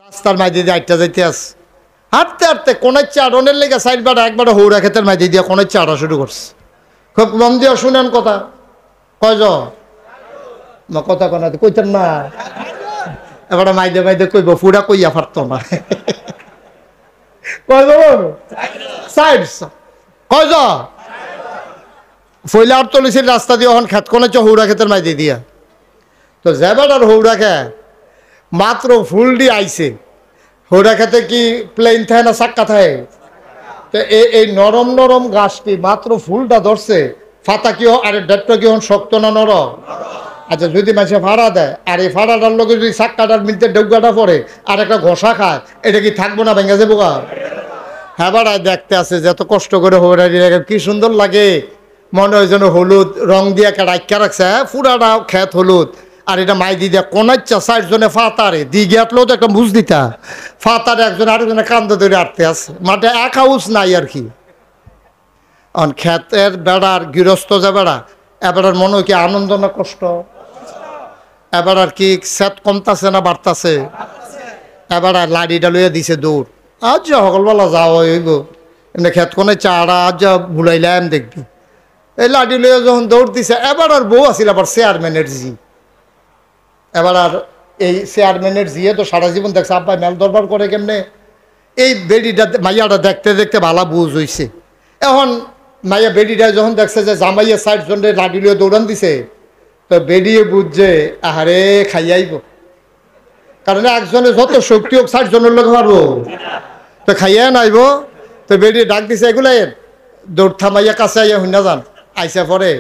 রাস্তার মাঝে দিয়ে আটটা যাইতে আস হাঁটতে হাঁটতে কোনের চারণের লেগে সাইডবার একবার হৌরা ক্ষেতের মাঝে দিয়ে কোনের চাড়া শুরু করছে। খুব মন দিয়ে শুনেন কথা কয়জ কথা কনা কইতেন না এবার মাইদে মাইদে কইব ফুরা কইয়া পারত না কয়জ সাইড কয়জ ফইলা আর চলেছিল রাস্তা দিয়ে ওখান খেত কোনে হৌরা ক্ষেতের মাঝে দিয়া তো যাবার আর হৌরা খে মাত্র ফুল দিয়ে আইছে হৌরা খেতে কি প্লেন থাকে না চাক্কা থাকে তো এই নরম নরম গাছটি মাত্র ফুলটা ধরছে ফাতা কি আরে ডেটটা কি শক্ত না নরম? আচ্ছা যদি মাঝে ভাড়া দেয় আর এই ভাড়াটার লোকে যদি চাক্কাটার মিলতে ডেউগাটা পড়ে আর একটা ঘষা খায় এটা কি থাকবো না ভেঙে যাবো গা? হ্যাঁ বাড়ায় দেখতে আছে যে এত কষ্ট করে হৌরা দিয়ে কি সুন্দর লাগে মনে হয় যেন হলুদ রং দিয়ে একটা রাখা রাখছে হ্যাঁ পুরাটা খেত হলুদ আর এটা মাই দি দিয়া কোনাচ্ছা সাইড জনে ফাতারে দিঘে আটলেও তো একটা বুঝ দিতা ফাতারে একজন আরেকজনে কান্দ ধরে আটতে আছে মাঠে এক হাউস নাই আর কি খেতের বেড়ার গৃহস্থ যে বেড়া এবার মনে হয় কি আনন্দ না কষ্ট? এবার আর কি সেট কমতাছে না বাড়তাছে? এবার আর লাড়িটা লইয়া দিছে দৌড় আজ যা সকালবেলা যাওয়া হইব এমনি খেত কোনে চাড়া আজ যা ভুলাইলাম দেখবি এই লাড়ি লইয়া যখন দৌড় দিছে এবার আর বউ আসিল আবার চেয়ারম্যানের জি এবার আর এই চেয়ারম্যানের জিয়ে তো সারা জীবন দেখছে আব্বাই মেল দরবার করে কেমনে এই বেডিটা মাইয়াটা দেখতে দেখতে ভালা বুঝ হইছে এখন মাইয়া বেডিটা যখন দেখছে যে জামাইয়া সাইড জনে লাডি লিয়ে দৌড়ান দিছে তো বেডিয়ে বুঝছে আহারে খাইয়াইব কারণ একজনে যত শক্তি হোক সাইড জনের লোক পারবো তো খাইয়া নাইব তো বেডিয়ে ডাক দিছে এগুলাই দৌড় থামাইয়া কাছে আইয়া হুইনা যান আইসা পরে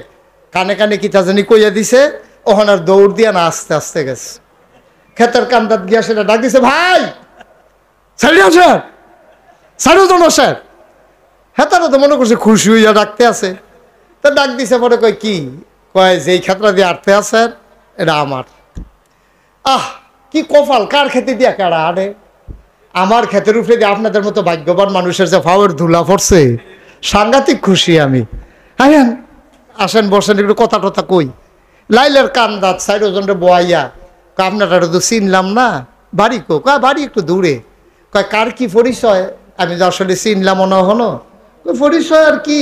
কানে কানে কিতা জানি কইয়া দিছে ওখানে আর দৌড় দিয়া না আস্তে আস্তে গেছে ক্ষেতের কান্দাত গিয়া সেটা ডাক দিছে ভাই ছাড়িয়ে স্যার ছাড়িয়ে তো না স্যার হ্যাঁ তারা তো মনে করছে খুশি হইয়া ডাকতে আছে তা ডাক দিছে পরে কয় কি কয় যেই ক্ষেত্রা দিয়ে আটতে আছেন এটা আমার আহ কি কপাল কার খেতে দিয়া কারা আরে আমার ক্ষেতের উপরে দিয়ে আপনাদের মতো ভাগ্যবান মানুষের যে ফাওয়ার ধুলা পড়ছে সাংঘাতিক খুশি আমি হ্যাঁ আসেন বসেন একটু কথা টথা কই লাইলের কান্দাত সাইড ওজনটা বোয়াইয়া আপনারা তো চিনলাম না বাড়ি কো কয় বাড়ি একটু দূরে কয় কার কি পরিচয় আমি যে আসলে চিনলাম মনে হলো পরিচয় আর কি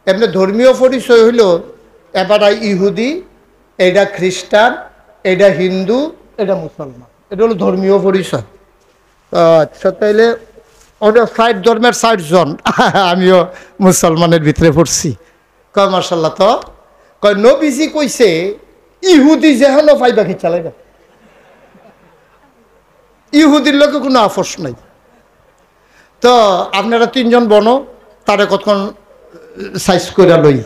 এমনি ধর্মীয় পরিচয় হইলো এবার ইহুদি এটা খ্রিস্টান এটা হিন্দু এটা মুসলমান এটা হলো ধর্মীয় পরিচয়। আচ্ছা তাইলে ওটা 60 ধর্মের 60 জন আমিও মুসলমানের ভিতরে পড়ছি কয় মাশাআল্লাহ তো কয় নবীজি কইছে ইহুদি যেহেন পাইবা কি চালাই না ইহুদির লোকে কোনো আপোষ নাই তো আপনারা তিনজন বনো তারা কতক্ষণ সাইজ করে লই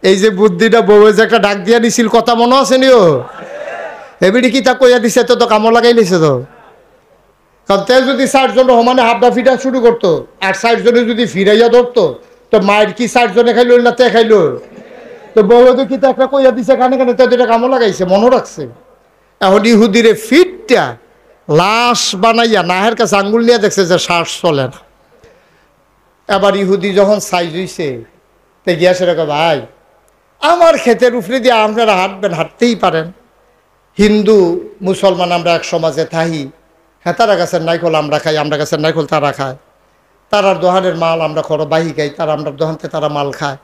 এই যে বুদ্ধিটা বউ যে একটা ডাক দিয়া দিছিল কথা মনে আছে নিও এবিডি কি তা কইয়া দিছে তো কামড় লাগাই লিছে তো কারণ তেল যদি 60 জন সমানে হাফডা ফিটা শুরু করতো আর 60 জনে যদি ফিরাইয়া ধরতো তো মায়ের কি 60 জনে খাইলো না তে খাইলো তো বউ তো কি তা একটা কইয়া দিছে কানে কানে তো এটা কামড় লাগাইছে মনে রাখছে এখন ইহুদিরে ফিটটা লাশ বানাইয়া নাহের কাছে আঙ্গুল নিয়ে দেখছে যে শ্বাস চলে না এবার ইহুদি যখন সাইজ হইছে তো গিয়া সেটা ভাই আমার ক্ষেতের উপরে দিয়ে আপনারা হাঁটবেন হাঁটতেই পারেন হিন্দু মুসলমান আমরা এক সমাজে থাহি হ্যাঁ তারা গাছের নাইকল আমরা খাই আমরা গাছের নাইকল তারা খায় তারার দোহানের মাল আমরা খরবাহি খাই তারা আমরা দোহানতে তারা মাল খায়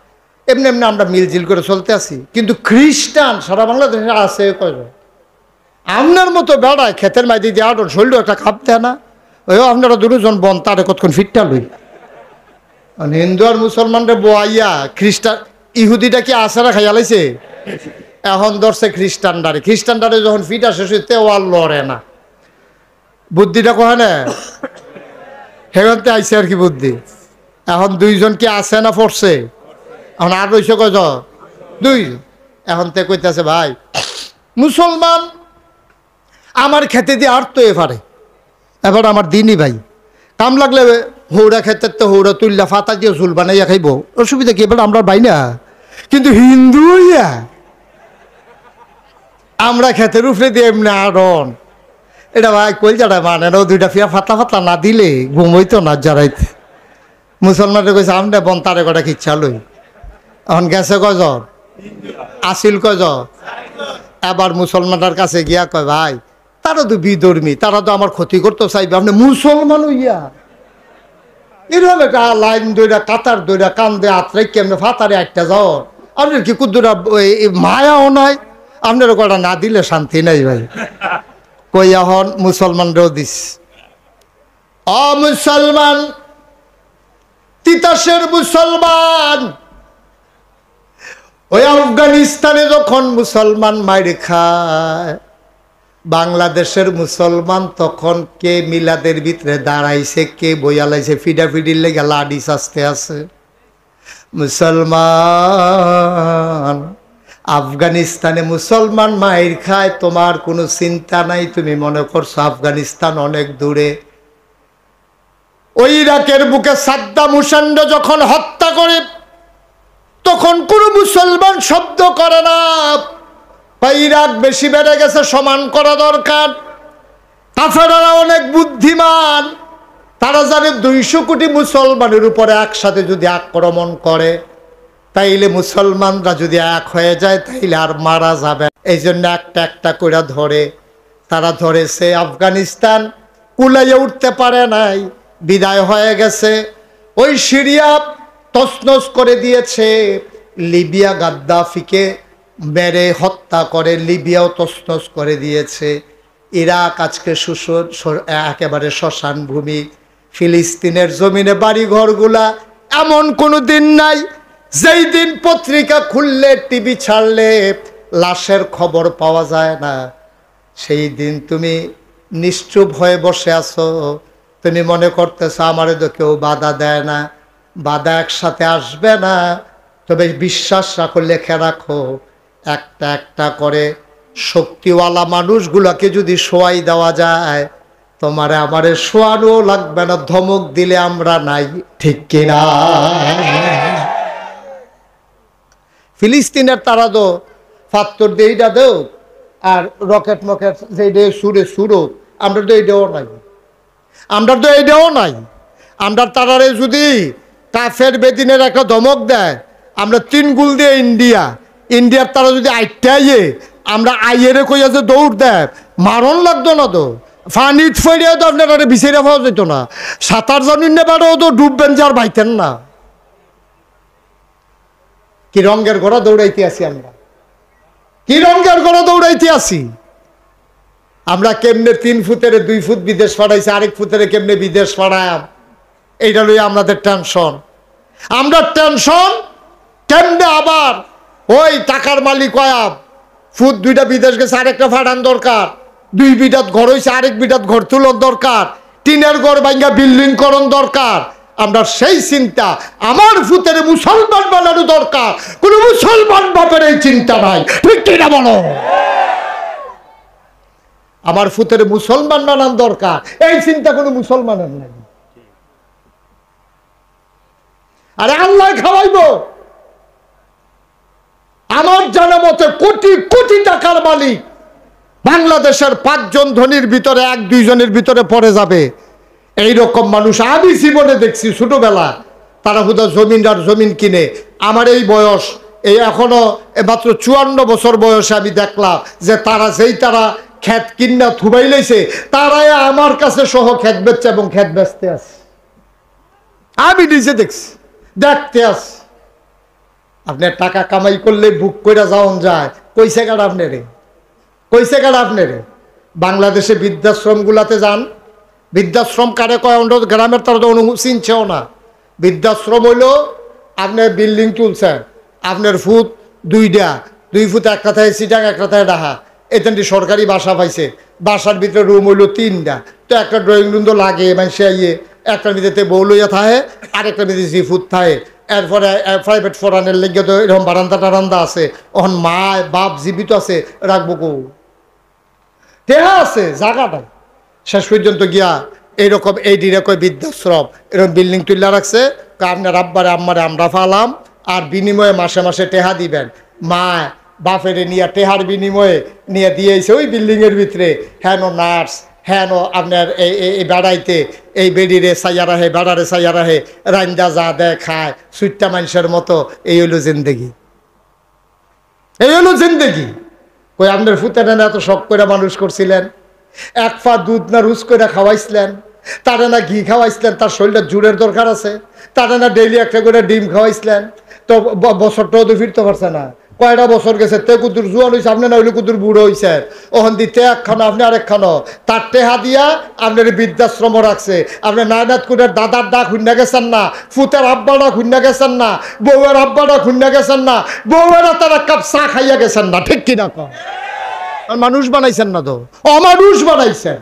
এমনি এমনি আমরা মিলজিল করে চলতে আসি কিন্তু খ্রিস্টান সারা বাংলাদেশে আছে কয়জন আপনার মতো বেড়ায় ক্ষেতের মাঝে দিয়ে আটন শরীর একটা খাপ দেয় না ওই আপনারা দুজন বন তারে কতক্ষণ ফিটটা লই হিন্দু আর মুসলমানরা বোয়াইয়া খ্রিস্টান ইহুদিটা কি আসারা খাইয়া লাইছে এখন ধরছে খ্রিস্টানদারে যখন ফিটা শেষ হইতে ও আর লড়ে না বুদ্ধিটা কয় না হেগন্তে আইসে আর কি বুদ্ধি এখন দুইজন কি আছে না পড়ছে এখন আর রইছে কয়জন দুইজন এখন তে কইতেছে ভাই মুসলমান আমার খেতে দিয়ে আর তো এবারে এবার আমার দিনই ভাই কাম লাগলে হৌরা খেতের তো হৌরা তুললা ফাতা দিয়ে ঝুল বানাইয়া খাইব অসুবিধা কি এবার আমরা ভাই না কিন্তু হিন্দু ইয়া আমরা খেতের উপরে দিয়ে এমনি আড়ন এটা ভাই কলজাটা মানে দুইটা ফিয়া ফাতলা ফাতলা না দিলে ঘুমইতো না জড়াইতে মুসলমানের কইছে আমরা বন তারে কটা খিচ্ছা লই এখন গেছে কজন আসিল কজন এবার মুসলমানটার কাছে গিয়া কয় ভাই তারা তো বিধর্মী, তারা তো আমার ক্ষতি করতে চাইবে। আপনি মুসলমান হইয়া এরকম একটা লাইন দইরা কাতার দইরা কান্দে আত্রাই কেমনে ফাতারে একটা যাও, আপনার কি কুদ্দুরা মায়াও নাই, আপনার কটা না দিলে শান্তি নাই ভাই। কইয়া হন মুসলমানরাও দিস। মুসলমান, তিতাসের মুসলমান, ওই আফগানিস্তানে যখন মুসলমান মাইর খায়, বাংলাদেশের মুসলমান তখন কে মিলাদের ভিতরে দাঁড়াইছে, কে বইয়ালাইছে, ফিডাফিডির লেগে লাডি শাস্তে আছে। মুসলমান, আফগানিস্তানে মুসলমান মাইর খায়, তোমার কোনো চিন্তা নাই, তুমি মনে করছো আফগানিস্তান অনেক দূরে। ওই ইরাকের বুকে সাদ্দাম হুসেন যখন হত্যা করে, তখন কোনো মুসলমান শব্দ করে না। ইরাক বেশি বেড়ে গেছে, সমান করা দরকার। কাফেররা অনেক বুদ্ধিমান, তারা জানে 200 কোটি মুসলমানের উপরে একসাথে যদি আক্রমণ করে, তাইলে মুসলমানরা যদি এক হয়ে যায় তাইলে আর মারা যাবে। এই জন্য একটা একটা করে ধরে, তারা ধরেছে। আফগানিস্তান কুলাইয়ে উঠতে পারে নাই, বিদায় হয়ে গেছে। ওই সিরিয়া তছনছ করে দিয়েছে, লিবিয়া গাদ্দাফিকে মেরে হত্যা করে লিবিয়াও তছনছ করে দিয়েছে। ইরাক আজকে একেবারে শ্মশান ভূমি। ফিলিস্তিনের জমিনে বাড়ি ঘরগুলা, এমন কোনো দিন নাই যেই দিন পত্রিকা খুললে, টিভি ছাড়লে লাশের খবর পাওয়া যায় না। সেই দিন তুমি নিশ্চুপ হয়ে বসে আছো, তুমি মনে করতেছো আমারে তো কেউ বাধা দেয় না। বাধা একসাথে আসবে না, তবে বিশ্বাস রাখো, লেখে রাখো, একটা একটা করে শক্তিওয়ালা মানুষগুলোকে যদি শোয়াই দেওয়া যায়, তোমারে আমারে শোয়ানো লাগবে না, ধমক দিলে আমরা নাই, ঠিক কিনা? ফিলিস্তিনের তারা তো ফাত্তর দিয়ে এইটা দেও, আর রকেট মকেট যেটা সুরে সুরো, আমরা তো এইটাও নাই, আমরা তো এইটাও নাই। আমরা তারারে যদি কাফের বেদিনের একটা ধমক দেয়, আমরা 3 গুল দিয়ে ইন্ডিয়ার তারা যদি আইটাইয়ে আমরা আইয়েরে কইয়া যে দৌড় দেয়, মারণ লাগতো না তো, ফানিত ফেরিয়া তো আপনার বিচারে পাওয়া যেত না। সাঁতার জানুন নেবারও তো ডুববেন, যার বাইতেন না। কি রঙের ঘোড়া দৌড়াইতে আসি আমরা, কি রঙের ঘোড়া দৌড়াইতে আসি আমরা। কেমনে 3 ফুটের 2 ফুট বিদেশ পাঠাইছে, আরেক ফুটের কেমনে বিদেশ পাঠায়, এইটা লইয়া আমাদের টেনশন। আমরা টেনশন কেমনে আবার ওই টাকার মালিক আয়াব ফুট 2টা বিদেশ গেছে, আরেকটা ফাটান দরকার, 2 বিটাত ঘর হয়েছে, আরেক বিটাত ঘর তুলন দরকার, টিনের ঘর ভাঙ্গা বিল্ডিং করণ দরকার। আমরা সেই চিন্তা, আমার ফুতের মুসলমান বানানো দরকার, কোন মুসলমান বাপের এই চিন্তা নাই, ঠিক কিনা বলো? আমার ফুতের মুসলমান বানানো দরকার, এই চিন্তা কোনো মুসলমানের নাই। আরে আল্লাহ খাওয়াইবো। আমার জানা মতে কোটি কোটি টাকার মালিক বাংলাদেশের 5 জন ধনীর ভিতরে 1-2 জনের ভিতরে পড়ে যাবে। এইরকম মানুষ আমি জীবনে দেখছি ছোটবেলা, তারা হুদা জমিন কিনে। আমার এই বয়স, এই এখনো মাত্র 54 বছর বয়সে আমি দেখলাম যে তারা ক্ষেত কিনা থুবাই লইছে, তারাই আমার কাছে সহ ক্ষেত বেচছে এবং ক্ষেত বেচতে আছে। আমি নিজে দেখছি, দেখতে আছি। আপনার টাকা কামাই করলে বুক করে যাওন যায়, কইছে কাটা আপনারে, কইছে কাটা আপনারে। বাংলাদেশে বৃদ্ধাশ্রম গুলাতে যান, বৃদ্ধাশ্রম কারে কয় গ্রামের তারা তো চিনছেও না। বৃদ্ধাশ্রম হইল আপনার বিল্ডিং তুলছেন, আপনার ফুট 2টা, 2 ফুট একটা থাকে সিটাং, একটা থাকে ডাহা, এখানটি সরকারি বাসা পাইছে, বাসার ভিতরে রুম হইল 3টা, তো একটা ড্রয়িং রুম তো লাগে মানুষে আইয়ে, একটার ভিতরে বউ লইয়া থাকে, আরেকটার ভিতরে জি ফুট থাকে। এরপরে প্রাইভেট ফোরানের লেগে তো এরকম বারান্দা টারান্দা আছে, ওখান মা বাপ জীবিত আছে, রাখবো কৌ টেহা আছে জায়গাটা। শেষ পর্যন্ত গিয়া এইরকম এই কয় বৃদ্ধাশ্রম, এরকম বিল্ডিং তুলে রাখছে, আপনার আব্বারে আম্মারে আমরা ফালাম, আর বিনিময়ে মাসে মাসে টেহা দিবেন। মা বাপেরে নিয়ে টেহার বিনিময়ে নিয়ে দিয়েছে ওই বিল্ডিংয়ের ভিতরে, হ্যাঁ নার্স, হ্যাঁ আপনার এই বেড়াইতে এই বেড়িরে চাইয়া রাহে, বেড়ারে চাইয়া রাহে, রান্দা যা দেয় খায়, সুইট্টা মানুষের মতো। এই হইল জিন্দেগি, এই হইল জিন্দেগি। কই আপনার ফুতেন এত শখ করে মানুষ করছিলেন, এক পা দুধ না রুজ করে খাওয়াইছিলেন, তারা না ঘি খাওয়াইছিলেন, তার শরীরটা জোরের দরকার আছে, তারা না ডেইলি একটা করে ডিম খাওয়াইছিলেন, তো বছরটাও তো ফিরতে পারছে না। কয়টা বছর গেছে, তে কুতুর জোয়ান হয়েছে, আপনি না হইলে কুতুর বুড়ো হয়েছে, ওখান দিতে একখানো আপনি আরেকখানো, তার টেহা দিয়া আপনার বৃদ্ধাশ্রম রাখছে। আপনি নায়নাথ কুটের দাদার ডাক খুন্না গেছেন না, ফুতের আব্বাটা খুন্না গেছেন না, বউয়ের আব্বাটা খুন্না গেছেন না, বউয়েরা তার এক কাপ চা খাইয়া গেছেন না, ঠিক কিনা কম? মানুষ বানাইছেন না তো, অমানুষ বানাইছেন,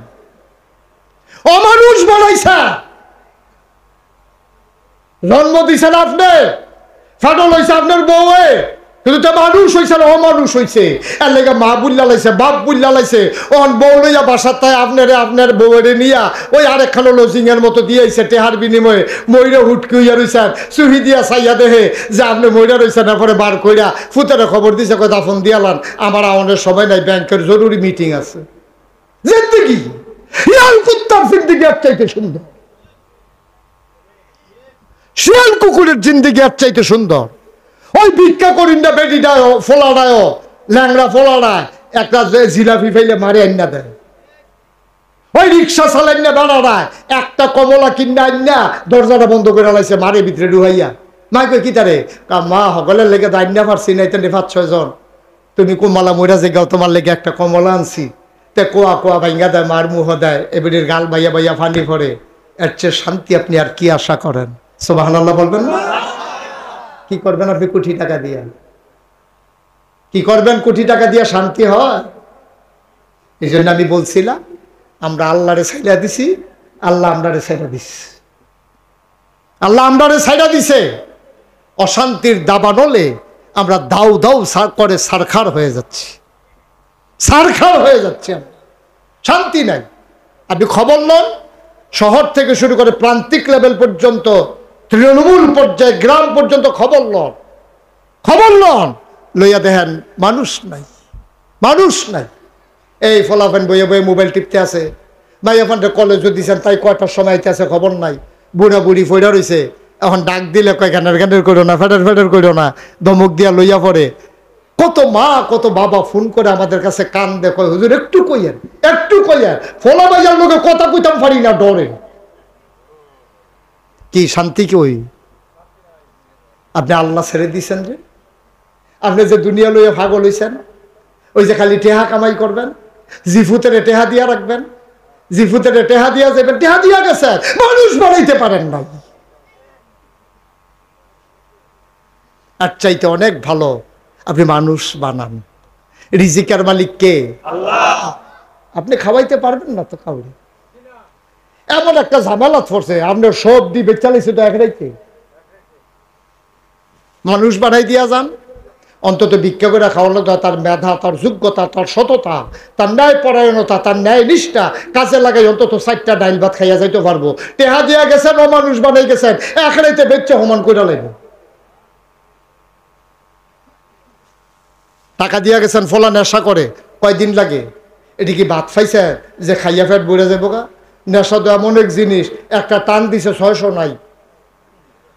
অমানুষ বানাইছেন। জন্ম দিছেন আপনি, ফাটল হয়েছে আপনার বউয়ে, কিন্তু তো মানুষ হয়েছে না অমানুষ হয়েছে। এর লেগে মা বুল্লা লাইছে, বাপ বুল্লা লাইছে, ওন বউ লইয়া বাসার তাই আপনার বউয়েরে নিয়া ওই আরেকখানো লজিং এর মতো দিয়েছে টেহার বিনিময়ে। ময়ূরে হুটকি হইয়া রয়েছেন, চুহি দিয়া চাইয়া দেহে যে আপনি ময়ূরা রয়েছেন, এরপরে বার কইরা ফুতের খবর দিছে, কয় দাফন দিয়ালান, আমার আমাদের সবাই নাই, ব্যাংকের জরুরি মিটিং আছে। জিন্দিগি শিয়াল কুত্তার জিন্দিগি এর চাইতে সুন্দর, শিয়াল কুকুরের জিন্দিগি এর চাইতে সুন্দর। ওই ভিক্ষা করিন না বেটিটায় ফোলাডায় ল্যাংড়া ফোলাডায় একটা জিলাপি ফেলে মারে আইনা দেয়, ওই রিক্সা চালাইন না বেড়াডায় একটা কমলা কিনা আইনা দরজাটা বন্ধ করে লাইছে, মারে ভিতরে ডুহাইয়া। মা কই কি তারে, মা সকলের লেগে দাইনা পারছি না, তেন 5-6 জন, তুমি কমলা মইরা জেগাও, তোমার লেগে একটা কমলা আনছি। তে কোয়া কোয়া ভাইঙ্গা দেয়, মার মুহ দেয়, এবারের গাল ভাইয়া ভাইয়া ফানি পড়ে। এর চেয়ে শান্তি আপনি আর কি আশা করেন? সুবহানাল্লাহ বলবেন না? কি করবেন আপনি কোটি টাকা দিয়া? কি করবেন কোটি টাকা দিয়া? শান্তি হয়? এই জন্য আমি বলছিলাম, আমরা আল্লাহরে ছাইড়া দিছি, আল্লাহ আমরারে ছাইড়া দিছে, আল্লাহ আমরারে ছাইড়া দিছে। অশান্তির দাবানলে আমরা দাউ দাউ করে সারখার হয়ে যাচ্ছি, সারখার হয়ে যাচ্ছে, শান্তি নাই। আপনি খবর নন, শহর থেকে শুরু করে প্রান্তিক লেভেল পর্যন্ত, তৃণমূল পর্যায়ে, গ্রাম পর্যন্ত খবর লন, খবর লন, লইয়া দেখেন মানুষ নাই, মানুষ নাই। এই ফলাফেন বইয়ে বইয়ে মোবাইল টিপতে আছে, ভাইয়া ফান্ডে কলেজও দিয়েছেন, তাই কয়টার সময় আছে খবর নাই। বুড়া বুড়ি ফইরা রয়েছে, এখন ডাক দিলে কয় গানের গানের করো না, ফেডার ফেডার করো না, ধমক দিয়া লইয়া পড়ে। কত মা কত বাবা ফোন করে আমাদের কাছে কান দেখো, হুজুর একটু কইয়েন, একটু কইয়েন, ফলা ভাইয়ার লোকে কথা কইতাম পারি না, ডরে। কি শান্তি কি ওই? আপনি আল্লাহ ছেড়ে দিয়েছেন যে, আপনি যে দুনিয়া লইয়া ভাগল হইছেন, ওই যে খালি টেহা কামাই করবেন, জিফুতের টেহা দিয়া রাখবেন, জিফুতের টেহা দিয়া যাবেন, টেহা দিয়া গেছেন, মানুষ বানাইতে পারেন না। আর চাইতে অনেক ভালো আপনি মানুষ বানান। রিজিকের মালিক কে? আল্লাহ। আপনি খাওয়াইতে পারবেন না তো কাউরে, এমন একটা ঝামেলা পড়ছে, আপনার সব দিবে চালিয়েছে তো একটাইতে, মানুষ বানাই দিয়া যান। অন্তত ভিক্ষা করে খাওয়ানো, তার মেধা, তার যোগ্যতা, তার সততা, তার ন্যায় পরায়ণতা, তার ন্যায় নিষ্ঠা কাজে লাগাই অন্তত 4টা ডাইল ভাত খাইয়া যাইতে পারবো। টেহা দিয়া গেছেন, ও মানুষ বানাই গেছেন, একটাইতে বেচে সমান করে লাগবে। টাকা দিয়া গেছেন, ফলা নেশা করে, কয়দিন লাগে? এটি কি ভাত খাইছে যে খাইয়া ফেট বইরা যাবো গা? নেশা তো এমন এক জিনিস, একটা টান দিছে 600 নাই,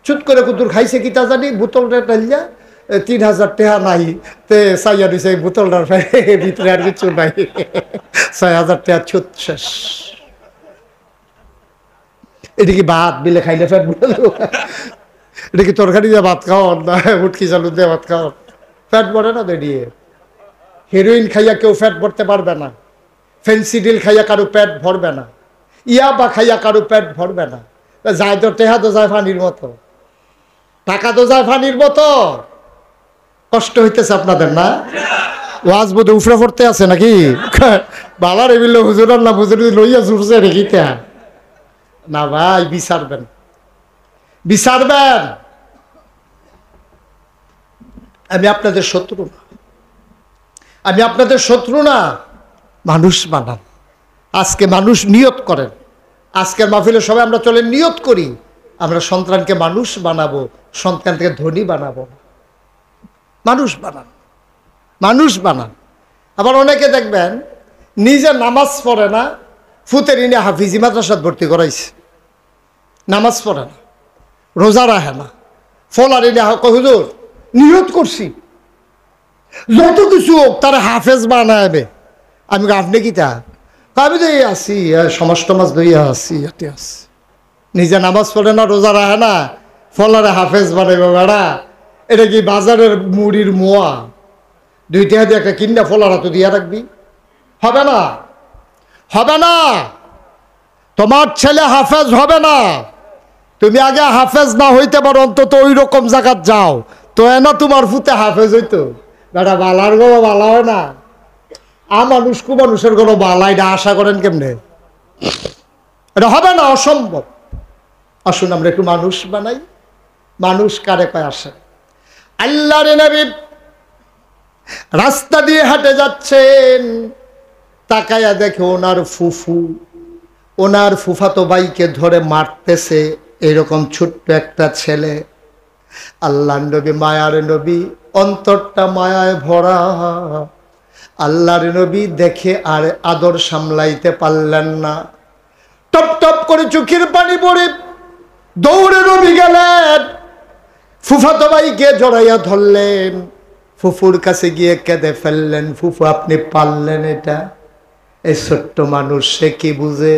চুট করে কুতুর খাইছে কি তা জানি, বোতলটা টাইলিয়া 3000 টাকা নাই, তে চাইয়া দিছে বোতলটার ভিতরে আর কিছু নাই, 6000 টাকা ছুট শেষ। এটি কি ভাত বিলে খাইলে ফেট বলে যাবো? এটা কি তরকারি দিয়ে ভাত খাওয়ান না উটকি চালু দিয়ে ভাত খাওয়ান? ফ্যাট ভরে না বেরিয়ে। হেরোইন খাইয়া কেউ ফ্যাট ভরতে পারবে না, ফেন্সিডিল খাইয়া কারো পেট ভরবে না, ইয়াবা খাইয়া কারো পেট ভরবে না। যায় তো টেহা তো যায় ফানির মতো, টাকা তো যায় ফানির মতো। কষ্ট হইতেছে আপনাদের না? ওয়াজ বোধ উফরে পড়তে আছে নাকি? বালার এবিল হুজুর না হুজুর লইয়া জুড়ছে রেখিতে না ভাই, বিচারবেন, বিচারবেন। আমি আপনাদের শত্রু না, আমি আপনাদের শত্রু না। মানুষ বানান। আজকে মানুষ নিয়ত করেন, আজকের মাহফিলে সবাই আমরা চলে নিয়ত করি, আমরা সন্তানকে মানুষ বানাবো, সন্তানকে ধনী বানাবো। মানুষ বানান, মানুষ বানান। আবার অনেকে দেখবেন নিজে নামাজ পড়ে না, ফুতের ইনে হাফিজি মাদ্রাসাত ভর্তি করাইছে, নামাজ পড়ে না, রোজা রাখে না, ফলার ইনে হুজুর নিয়ত করছি যত কিছু হোক তারা হাফেজ বানাবে। আমি আপনি কি তা আমি তো এই আসি সমস্ত মাছ দইয়া আসি এটি আসি, নিজে নামাজ পড়ে না, রোজা রাখে না, ফলারে হাফেজ বানাইব বেড়া। এটা কি বাজারের মুড়ির মোয়া? 2 টাকা দিয়ে একটা কিনা ফলারা তো দিয়া রাখবি? হবে না, হবে না। তোমার ছেলে হাফেজ হবে না। তুমি আগে হাফেজ না হইতে পারো, অন্তত ওই রকম জায়গাত যাও তো না তোমার ফুতে হাফেজ হইতো। বেটা বালার গো বালা হয় না, মানুষ কু মানুষের কোনো বালা, এটা আশা করেন কেমনে? এটা হবে না, অসম্ভব। আসুন আমরা একটু মানুষ বানাই। মানুষ কারে কয় আসে? আল্লাহর নবী রাস্তা দিয়ে হাঁটে যাচ্ছেন, তাকায়া দেখে ওনার ফুফু ওনার ফুফাতো ভাইকে ধরে মারতেছে, এরকম ছোট্ট একটা ছেলে। আল্লাহর নবী মায়ার নবী, অন্তরটা মায়ায় ভরা। আল্লাহর নবী দেখে আর আদর সামলাইতে পারলেন না, টপ টপ করে চোখের পানি পড়ে দৌড়ে নবী গেলেন, ফুফাতো ভাইকে জড়াইয়া ধরলেন, ফুফুর কাছে গিয়ে কেঁদে ফেললেন। ফুফু আপনি পারলেন এটা? এই ছোট্ট মানুষ সে কি বুঝে?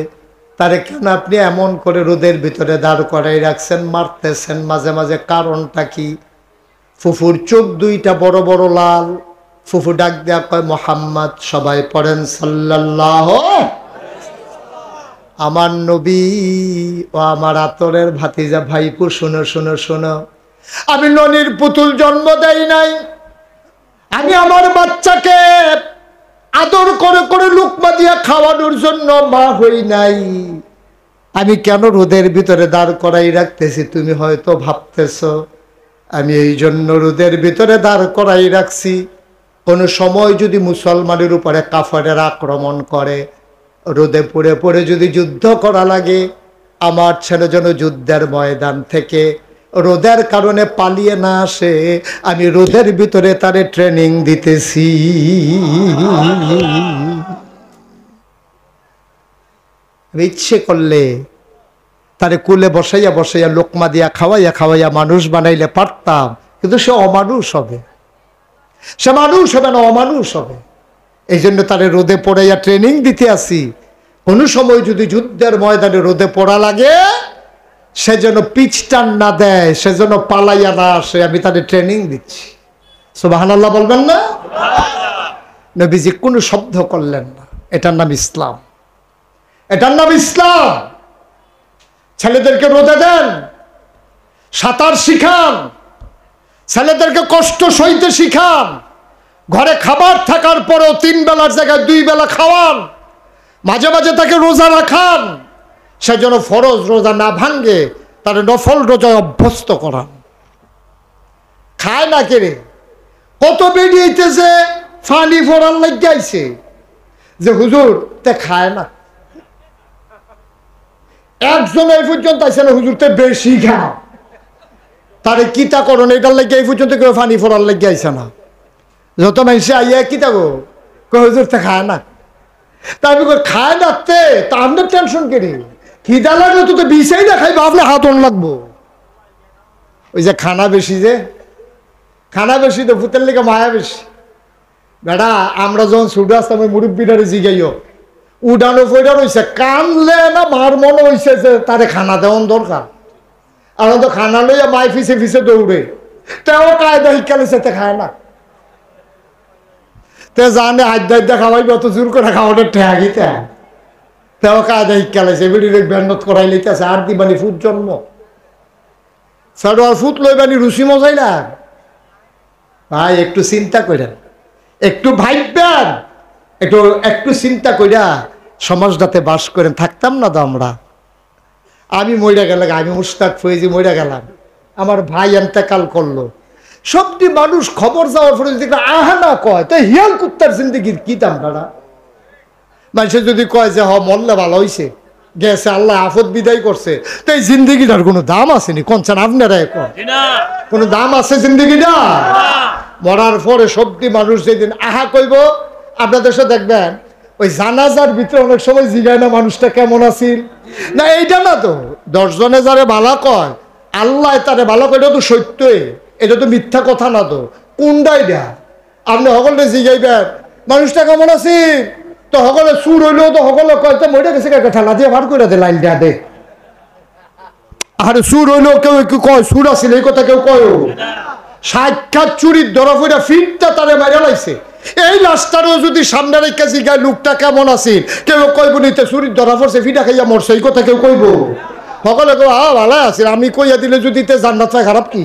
তারে কেন আপনি এমন করে রোদের ভিতরে দাঁড় করাই রাখছেন, মারতেছেন মাঝে মাঝে, কারণটা কি? ফুফুর চোখ দুইটা বড় বড় লাল। ফুফু ডাক দেয়া কয় মোহাম্মদ, সবাই পড়েন সাল্লাল্লাহু। আমার নবী ও আমার আতরের ভাতিজা ভাইপু, শোনো শোনো শোনো, আমি ননির পুতুল জন্ম দেই নাই, আমি আমার বাচ্চাকে আদর করে করে লুকমা দিয়া খাওয়ানোর জন্য মা হই নাই। আমি কেন রোদের ভিতরে দাঁড় করাই রাখতেছি তুমি হয়তো ভাবতেছ, আমি এই জন্য রোদের ভিতরে দাঁড় করাই রাখছি, কোনো সময় যদি মুসলমানের উপরে কাফেরের আক্রমণ করে, রোদে পড়ে পড়ে যদি যুদ্ধ করা লাগে, আমার ছেলে যেন যুদ্ধের ময়দান থেকে রোদের কারণে পালিয়ে না আসে, আমি রোদের ভিতরে তারে ট্রেনিং দিতেছি। ইচ্ছে করলে তারে কুলে বসাইয়া বসাইয়া লোকমা দিয়া খাওয়াইয়া খাওয়াইয়া মানুষ বানাইলে পারতাম, কিন্তু সে অমানুষ হবে, সে মানুষ হবে না, অমানুষ হবে। এই জন্য তারে রোদে পড়াইয়া ট্রেনিং দিতে আসি, কোনো সময় যদি যুদ্ধের ময়দানে রোদে পড়া লাগে সে যেন পিছটান না দেয়, সে যেন পালাইয়া না আসে, আমি তাদের ট্রেনিং দিচ্ছি। সুবহানাল্লাহ বলবেন না? নবীজি কোনো শব্দ করলেন না। এটার নাম ইসলাম, এটার নাম ইসলাম। ছেলেদেরকে রোদে দেন, সাঁতার শিখান, ছেলেদেরকে কষ্ট সইতে শিখান, ঘরে খাবার থাকার পরেও 3 বেলার জায়গায় 2 বেলা খাওয়ান, মাঝে মাঝে তাকে রোজা রাখান, সে যেন ফরজ রোজা না ভাঙ্গে, তার নফল রোজায় অভ্যস্ত করান। খায় না কেড়ে, কত বেরিয়েছে ফানি ফোড়ার লাগাইছে যে হুজুর তে খায় না, একজন এই পর্যন্ত আছে না হুজুর তে বেশি খায়, তারে কিতা করণ এটার লাগে এই পর্যন্ত কেউ ফানি ফোড়ার লাগাইছে না। যত মানুষে আইয়া কিতা গো হুজুর তে খায় না, তার খায় না তে তা আপনার টেনশন কেড়ে, খিদা লাগলে তো বিষাই না খাইবো, আপনার হাতন লাগবো। ওই যে খানা বেশি, যে খানা বেশি তো ফুতের লেগে মায়া বেশি। বেটা আমরা যখন ছুটে আসতাম ওই মুরব্বীটারে জিগাইও, উডানো ফইডা রয়েছে, কানলে না মার মনে হয়েছে যে তারে খানা দেওয়ান দরকার। আর তো খানা লইয়া মাই ফিসে ফিসে দৌড়ে, তেও কায়দা শিক্ষালেছে, তে খায় না, তে জানে হাইদা খাওয়াইবে, অত জোর করে খাওয়াটা ঠেয়াগিতে, তেও কায়দা শিক্ষালেছে, বেড়ির বেন্নত করাই লিতেছে। আর দিবানি ফুট জন্ম ফেডোয়ার ফুট লইবানি রুচি মজাই না ভাই। একটু চিন্তা করেন, একটু ভাববেন, একটু চিন্তা কইরা সমাজটাতে বাস করেন, থাকতাম না তো আমরা। আমি মইরা গেলাম, আমি মুস্তাক ফয়েজি মইরা গেলাম, আমার ভাই এন্তেকাল করলো, সবটি মানুষ খবর যাওয়ার পরে যদি আহা না কয়, তো হিয়াল কুত্তার জিন্দিগির কি দাম দাঁড়া? মানুষের যদি কয় যে হ মরলে ভালো হয়েছে, গেছে আল্লাহ আফত বিদায় করছে, তো এই জিন্দিগিটার কোনো দাম আসেনি? কোনছেন আপনারা, কোনো দাম আছে জিন্দিগিটা? মরার পরে সবটি মানুষ যেদিন আহা কইব, আপনাদের সাথে দেখবেন ওই জানাজার ভিতরে অনেক সময় জিগায় না মানুষটা কেমন আছিল না, এইটা না তো 10 জনে যারে ভালো কয় আল্লাহ তারে ভালো কয়, এটা তো সত্যই, এটা তো মিথ্যা কথা না। তো কোনটা এটা? আপনি সকলে জিগাইবেন মানুষটা কেমন আছিল, তো সকলে সুর হইলেও তো সকলে কয় তো মরে গেছে একটা ঠেলা দিয়ে ভার করে দে, লাইন দেয়া দে। আর সুর হইলেও কেউ কেউ কয় সুর আসিল, এই কথা কেউ কয়? সাক্ষাৎ চুরির ধরা ফিরা ফিরটা তারে মারা লাইছে। এই লাশটারও যদি সামনে রেখে জিগায় লোকটা কেমন আছিল, কেউ কইব নিতে চুরির ধরা পড়ছে ফিটা খাইয়া মরছে, এই কথা কেউ কইব? সকলে কেউ ভালো আছে, আমি কইয়া দিলে যদি জান্নাত পায় খারাপ কি?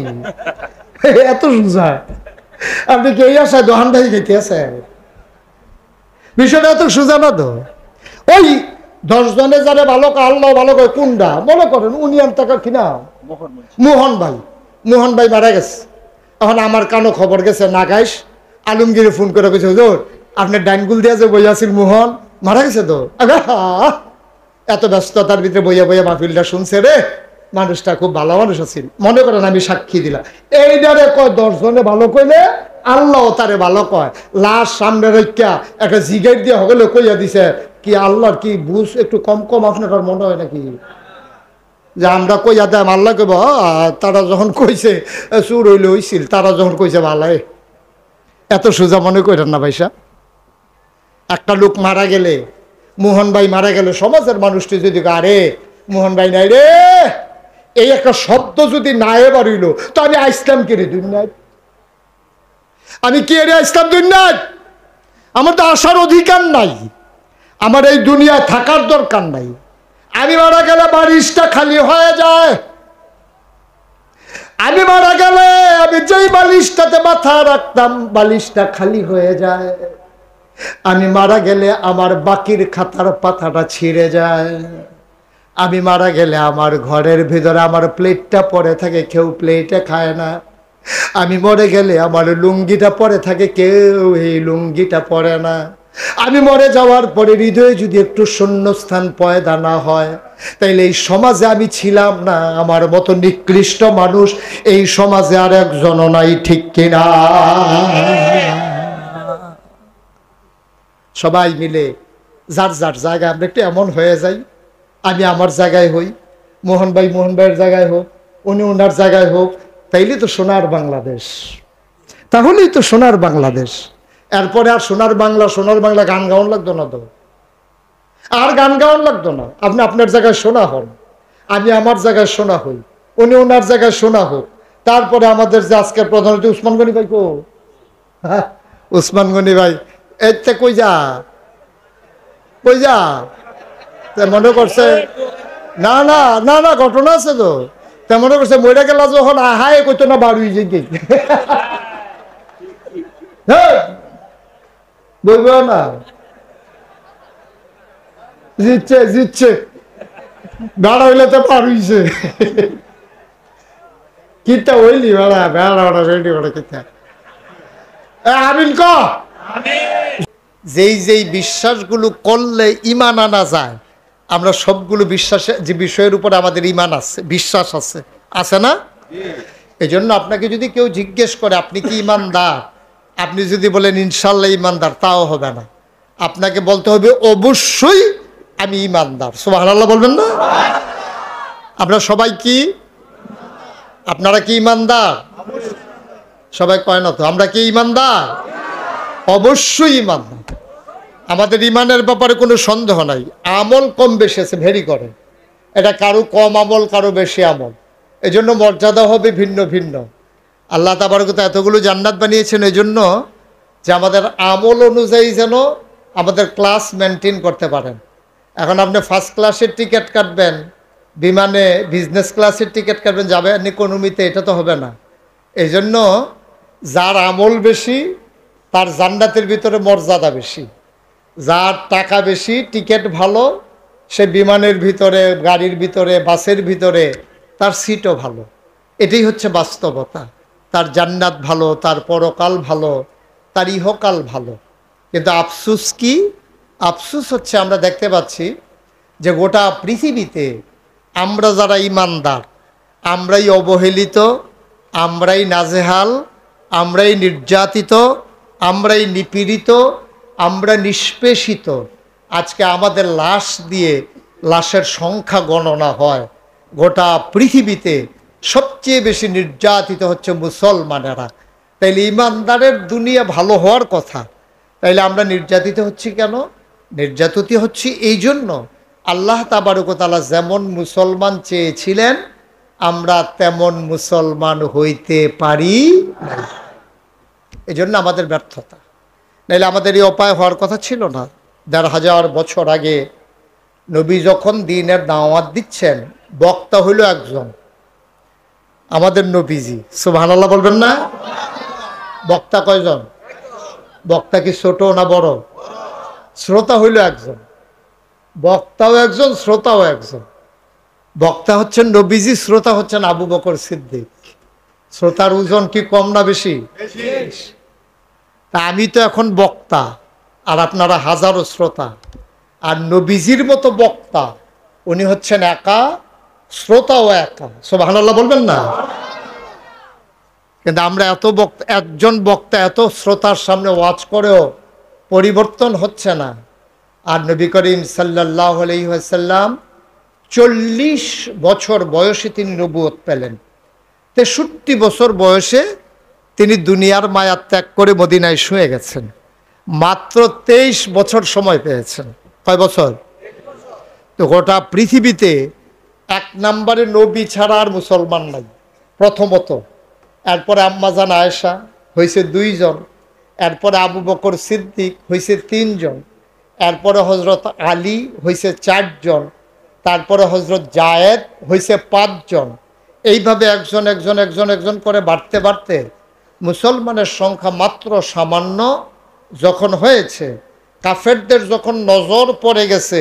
এত সোজা। আপনি কে আসায় দোহান ভাই যেতে আছে, বিষয়টা এত সোজা না তো। ওই 10 জনে যারা ভালো আল্লাহ ভালো করে কোনটা মনে করেন, উনি টাকা কিনা মোহন ভাই, মোহন ভাই মারা গেছে। এখন আমার কানো খবর গেছে, নাগাইশ আলমগীরে ফোন করে কইছে হুজুর আপনার ডাইনগুল দিয়া যে বইয়া আছিল মোহন মারা গেছে তো। এত ব্যস্ততার ভিতরে বইয়া বইয়া মাহফিলটা শুনছে রে, মানুষটা খুব ভালো মানুষ আছিল, মনে করেন আমি সাক্ষী দিলাম। এইটারে কয় 10 জনে ভালো কইলে আল্লাহ তারে ভালো কয়। লাশ সামনে রেখা একটা জিগাইট দিয়ে হগলে কইয়া দিছে, কি আল্লাহর কি বুঝ একটু কম কম আপনার মনে হয় নাকি? যে আমরা কইয়া দেয় আল্লাহ কইব তারা যখন কইছে চুর হইলে হইছিল, তারা যখন কইছে ভালাই। এত সোজা মনে করেন না ভাইসা। একটা লোক মারা গেলে, মোহন ভাই মারা গেলে সমাজের মানুষটি যদি আরে মোহন ভাই নাই রে, এই একটা শব্দ যদি না এবার হইল, তো আমি আইসলাম কে রে দুনিয়ায়? আমি কে রে আইসলাম দুনিয়ায়? আমার তো আসার অধিকার নাই, আমার এই দুনিয়ায় থাকার দরকার নাই। আমি মারা গেলে বালিশটা খালি হয়ে যায়। আমি মারা গেলে আমি যেই বালিশটাতে মাথা রাখতাম বালিশটা খালি হয়ে যায়। আমি মারা গেলে আমার বাকির খাতার পাতাটা ছিঁড়ে যায়। আমি মারা গেলে আমার ঘরের ভিতরে আমার প্লেটটা পড়ে থাকে, কেউ প্লেটে খায় না। আমি মরে গেলে আমার লুঙ্গিটা পরে থাকে, কেউ এই লুঙ্গিটা পরে না। আমি মরে যাওয়ার পরে হৃদয়ে যদি একটু শূন্যস্থান পয়দা না হয়, তাইলে এই সমাজে আমি ছিলাম না। আমার মতো নিকৃষ্ট মানুষ এই সমাজে আর একজনও নাই, ঠিক কিনা? সবাই মিলে যার যার জায়গায় আমরা একটু এমন হয়ে যাই, আমি আমার জায়গায় হই, মোহন ভাই মোহন ভাইয়ের জায়গায় হোক, উনি ওনার জায়গায় হোক, তাইলে তো সোনার বাংলাদেশ, তাহলেই তো সোনার বাংলাদেশ। এরপরে আর সোনার বাংলা গান গাওয়ান লাগতো না তো, আর গান গাওয়ান লাগতো না। আপনি আপনার জায়গায় সোনা হন, আমি আমার জায়গায় সোনা হই, উনি ওনার জায়গায় সোনা হোক। তারপরে আমাদের যে আজকের প্রধানমন্ত্রী উসমান গনি ভাই, কো উসমান গনি ভাই এতে কই যা মনে করছে না না না না ঘটনা আছে তো, তা মনে করছে মরে গেলা যখন আহায় কইতো না বাড়ি যে বলব না, জিতছে বেড়া হইলে তো পার হইছে কিতা হইলি বেড়া বেড়া রেডি বেড়া কিতা আমিন ক। যেই বিশ্বাসগুলো করলে ইমান আনা যায়, আমরা সবগুলো বিশ্বাসে যে বিষয়ের উপরে আমাদের ইমান আছে, বিশ্বাস আছে, আছে না? এই জন্য আপনাকে যদি কেউ জিজ্ঞেস করে আপনি কি ইমানদার, আপনি যদি বলেন ইনশাল্লাহ ইমানদার, তাও হবে না। আপনাকে বলতে হবে অবশ্যই আমি ইমানদার। সুবহানাল্লাহ বলবেন না? আমরা সবাই কি, আপনারা কি ইমানদার? সবাই কয় না তো আমরা কি ইমানদার? অবশ্যই ইমানদার। আমাদের ইমানের ব্যাপারে কোনো সন্দেহ নাই। আমল কম বেশি আছে, ভেরি করে, এটা কারো কম আমল কারো বেশি আমল, এই জন্য মর্যাদা হবে ভিন্ন ভিন্ন। আল্লাহ তাবারক এতগুলো জান্নাত বানিয়েছেন এই জন্য যে আমাদের আমল অনুযায়ী যেন আমাদের ক্লাস মেনটেন করতে পারেন। এখন আপনি ফার্স্ট ক্লাসের টিকিট কাটবেন, বিমানে বিজনেস ক্লাসের টিকিট কাটবেন, যাবেন ইকোনমিতে, এটা তো হবে না। এই জন্য যার আমল বেশি তার জান্নাতের ভিতরে মর্যাদা বেশি, যার টাকা বেশি টিকিট ভালো সে বিমানের ভিতরে, গাড়ির ভিতরে, বাসের ভিতরে তার সিটও ভালো। এটাই হচ্ছে বাস্তবতা। তার জান্নাত ভালো, তার পরকাল ভালো, তার ইহকাল ভালো। কিন্তু আফসুস কি? আফসুস হচ্ছে আমরা দেখতে পাচ্ছি যে গোটা পৃথিবীতে আমরা যারা ইমানদার আমরাই অবহেলিত, আমরাই নাজেহাল, আমরাই নির্যাতিত, আমরাই নিপীড়িত, আমরা নিষ্পেষিত। আজকে আমাদের লাশ দিয়ে লাশের সংখ্যা গণনা হয়। গোটা পৃথিবীতে সবচেয়ে বেশি নির্যাতিত হচ্ছে মুসলমানেরা। তাইলে ইমানদারের দুনিয়া ভালো হওয়ার কথা, তাইলে আমরা নির্যাতিত হচ্ছি কেন? নির্যাতিত হচ্ছে এই জন্য আল্লাহ তাবারক ওয়া তাআলা যেমন মুসলমান চেয়েছিলেন আমরা তেমন মুসলমান হইতে পারি না। এই জন্য আমাদের ব্যর্থতা, নাইলে আমাদের এই উপায় হওয়ার কথা ছিল না। ১৫০০ বছর আগে নবী যখন দ্বীনের দাওয়াত দিচ্ছেন, বক্তা হইল একজন, আমাদের নবীজি। সুবহানাল্লাহ বলবেন না? বক্তা কয়জন? বক্তা কি ছোট না বড়? শ্রোতা হইল একজন, বক্তাও একজন, শ্রোতাও একজন। বক্তা হচ্ছেন নবীজি, শ্রোতা হচ্ছেন আবু বকর সিদ্দিক। শ্রোতার ওজন কি কম না বেশি? তা আমি তো এখন বক্তা আর আপনারা হাজারো শ্রোতা। আর নবীজির মতো বক্তা উনি হচ্ছেন একা, শ্রোতাও একা। সুবহানাল্লাহ বলবেন না? কিন্তু আমরা এত বক্তা, একজন বক্তা এত শ্রোতার সামনে ওয়াজ করেও পরিবর্তন হচ্ছে না। আর নবী করিম সাল্লাল্লাহু আলাইহি ওয়াসাল্লাম 40 বছর বয়সে তিনি নবুয়ত পেলেন। 63 বছর বয়সে তিনি দুনিয়ার মায়া ত্যাগ করে মদিনায় শুয়ে গেছেন। মাত্র 23 বছর সময় পেয়েছেন। কয় বছর? তো গোটা পৃথিবীতে 1 নম্বরে নবী ছাড়া আর মুসলমান নাই প্রথমত। এরপরে আম্মাজান আয়েশা হয়েছে 2 জন, এরপরে আবু বকর সিদ্দিক হয়েছে 3 জন, এরপরে হজরত আলী হয়েছে 4 জন, তারপরে হজরত জায়েদ হয়েছে 5 জন। এইভাবে একজন একজন একজন একজন করে বাড়তে বাড়তে মুসলমানের সংখ্যা মাত্র সামান্য যখন হয়েছে, কাফেরদের যখন নজর পড়ে গেছে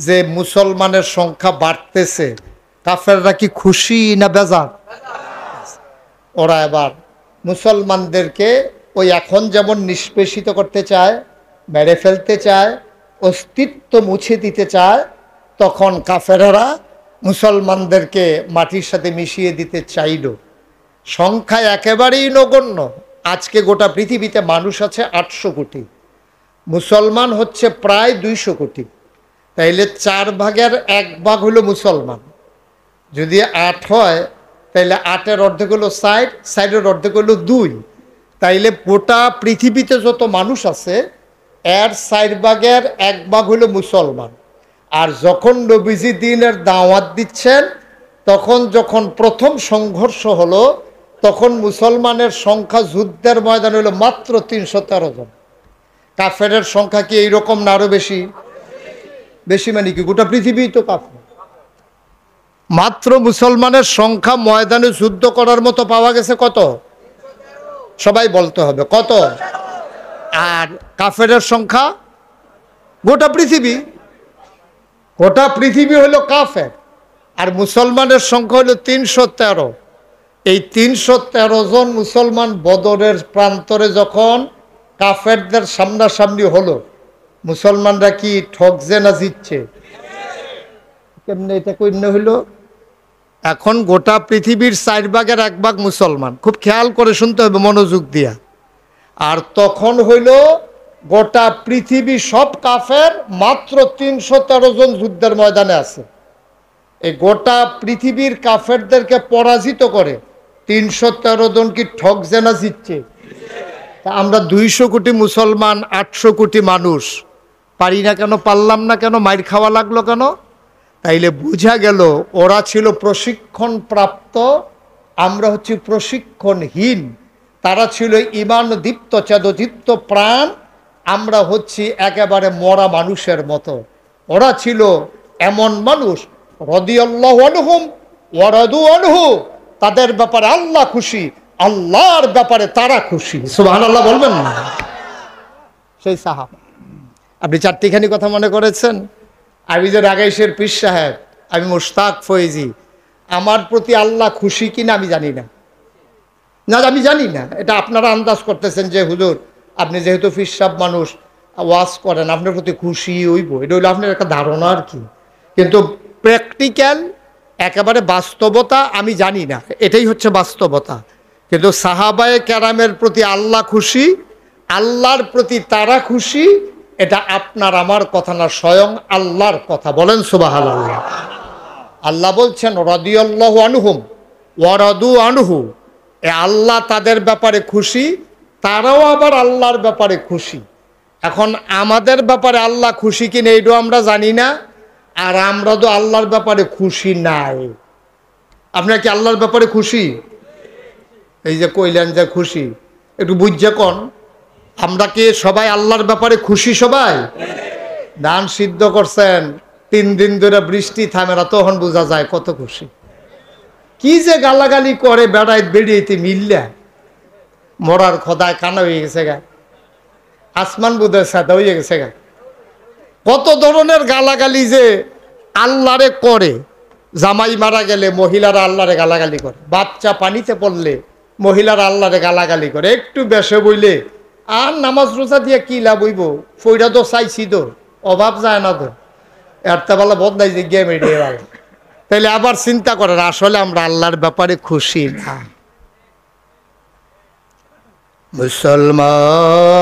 যে মুসলমানের সংখ্যা বাড়তেছে, কাফেররা কি খুশি না বেজার? ওরা এবার মুসলমানদেরকে ওই এখন যেমন নিষ্পেষিত করতে চায়, মেরে ফেলতে চায়, অস্তিত্ব মুছে দিতে চায়, তখন কাফেররা মুসলমানদেরকে মাটির সাথে মিশিয়ে দিতে চাইল। সংখ্যায় একেবারেই নগণ্য। আজকে গোটা পৃথিবীতে মানুষ আছে 800 কোটি, মুসলমান হচ্ছে প্রায় 200 কোটি। তাইলে 4 ভাগের 1 ভাগ হলো মুসলমান। যদি 8 হয় তাইলে 8-এর অর্ধেক হলো 60, 60-এর অর্ধেক হলো 2। তাইলে গোটা পৃথিবীতে যত মানুষ আছে এর 4 ভাগের 1 ভাগ হলো মুসলমান। আর যখন নবীজি দ্বীনের দাওয়াত দিচ্ছেন, তখন যখন প্রথম সংঘর্ষ হলো, তখন মুসলমানের সংখ্যা যুদ্ধের ময়দান হলো মাত্র 313 জন। কাফেরের সংখ্যা কি এইরকম না আরো বেশি? বেশি মানে কি গোটা পৃথিবী তো কাফের। মাত্র মুসলমানের সংখ্যা ময়দানে যুদ্ধ করার মতো পাওয়া গেছে কত? সবাই বলতে হবে কত? আর কাফেরের সংখ্যা গোটা পৃথিবী, গোটা পৃথিবী হলো কাফের। আর মুসলমানের সংখ্যা হলো 313। এই 313 জন মুসলমান বদরের প্রান্তরে যখন কাফেরদের সামনাসামনি হলো, মুসলমানরা কি ঠকছে না জিতছে? কেমনে এটা কইন্য হইল? এখন গোটা পৃথিবীর 4 ভাগের 1 ভাগ মুসলমান, খুব খেয়াল করে শুনতে হবে মনোযোগ দিয়া। আর তখন হইল গোটা পৃথিবী সব কাফের, মাত্র 313 জন যুদ্ধের ময়দানে আছে। এই গোটা পৃথিবীর কাফেরদেরকে পরাজিত করে 313 জন কি ঠকছে না জিতছে? আমরা 200 কোটি মুসলমান, 800 কোটি মানুষ পারি না কেন? পারলাম না কেন? মাইর খাওয়া লাগলো কেন? তাইলে বোঝা গেল ওরা ছিল প্রশিক্ষণ প্রাপ্ত, আমরা হচ্ছি প্রশিক্ষণহীন। তারা ছিল ঈমান দীপ্ত চেতদীপ্ত প্রাণ, আমরা হচ্ছি একেবারে মরা মানুষের মতো। ওরা ছিল এমন মানুষ, রাদিয়াল্লাহু আনহুম ওয়া রাদু আনহু, তাদের ব্যাপারে আল্লাহ খুশি, আল্লাহর ব্যাপারে তারা খুশি। সুবহানাল্লাহ বলবেন না? সেই সাহাবা। আপনি 4টিখানি কথা মনে করেছেন? আমি যে রাগাইশের পীর সাহেব, আমি মুশতাক ফয়েজি, আমার প্রতি আল্লাহ খুশি কিনা আমি জানি না। না আমি জানি না, এটা আপনারা আন্দাজ করতেছেন যে হুজুর আপনি যেহেতু পীর সাহেব মানুষ ওয়াজ করেন, আপনার প্রতি খুশি হইব, এটা হইলো আপনার একটা ধারণা আর কি। কিন্তু প্র্যাকটিক্যাল একেবারে বাস্তবতা আমি জানি না, এটাই হচ্ছে বাস্তবতা। কিন্তু সাহাবায়ে কেরামের প্রতি আল্লাহ খুশি, আল্লাহর প্রতি তারা খুশি, এটা আপনার আমার কথা না, স্বয়ং আল্লাহর কথা। বলেন সুবহানাল্লাহ। আল্লাহ বলছেন রাদিয়াল্লাহু আনহুম ওয়া রাদু আনহু, এ আল্লাহ তাদের ব্যাপারে খুশি, তারাও আবার আল্লাহর ব্যাপারে খুশি। এখন আমাদের ব্যাপারে আল্লাহ খুশি কিনা এইটাও আমরা জানি না, আর আমরা তো আল্লাহর ব্যাপারে খুশি নাই। আপনারা কি আল্লাহর ব্যাপারে খুশি? এই যে কইলেন যে খুশি, একটু বুঝছে কোন আমরা কি সবাই আল্লাহর ব্যাপারে খুশি? সবাই ধান সিদ্ধ করছেন, 3 দিন ধরে বৃষ্টি থামে না, তখন বোঝা যায় কত খুশি। কি যে গালাগালি করে বেড়াই বেরিয়েতে মিললে মরার খোদায় কানা হয়ে গেছে গা, আসমান বোধের সাদা হয়ে গেছে গা। কত ধরনের গালাগালি যে আল্লাহরে করে। জামাই মারা গেলে মহিলারা আল্লাহরে গালাগালি করে, বাচ্চা পানিতে পড়লে মহিলারা আল্লাহরে গালাগালি করে, একটু বেশে বইলে আর নামাজ রোজা দিয়ে কি লাভ হইব, ফইরা তো চাইছি তো, অভাব যায় না তো, একটা বেলা বদলাই যে গেম এড়িয়ে গেল। তাইলে আবার চিন্তা করেন আসলে আমরা আল্লাহর ব্যাপারে খুশি না। মুসলমান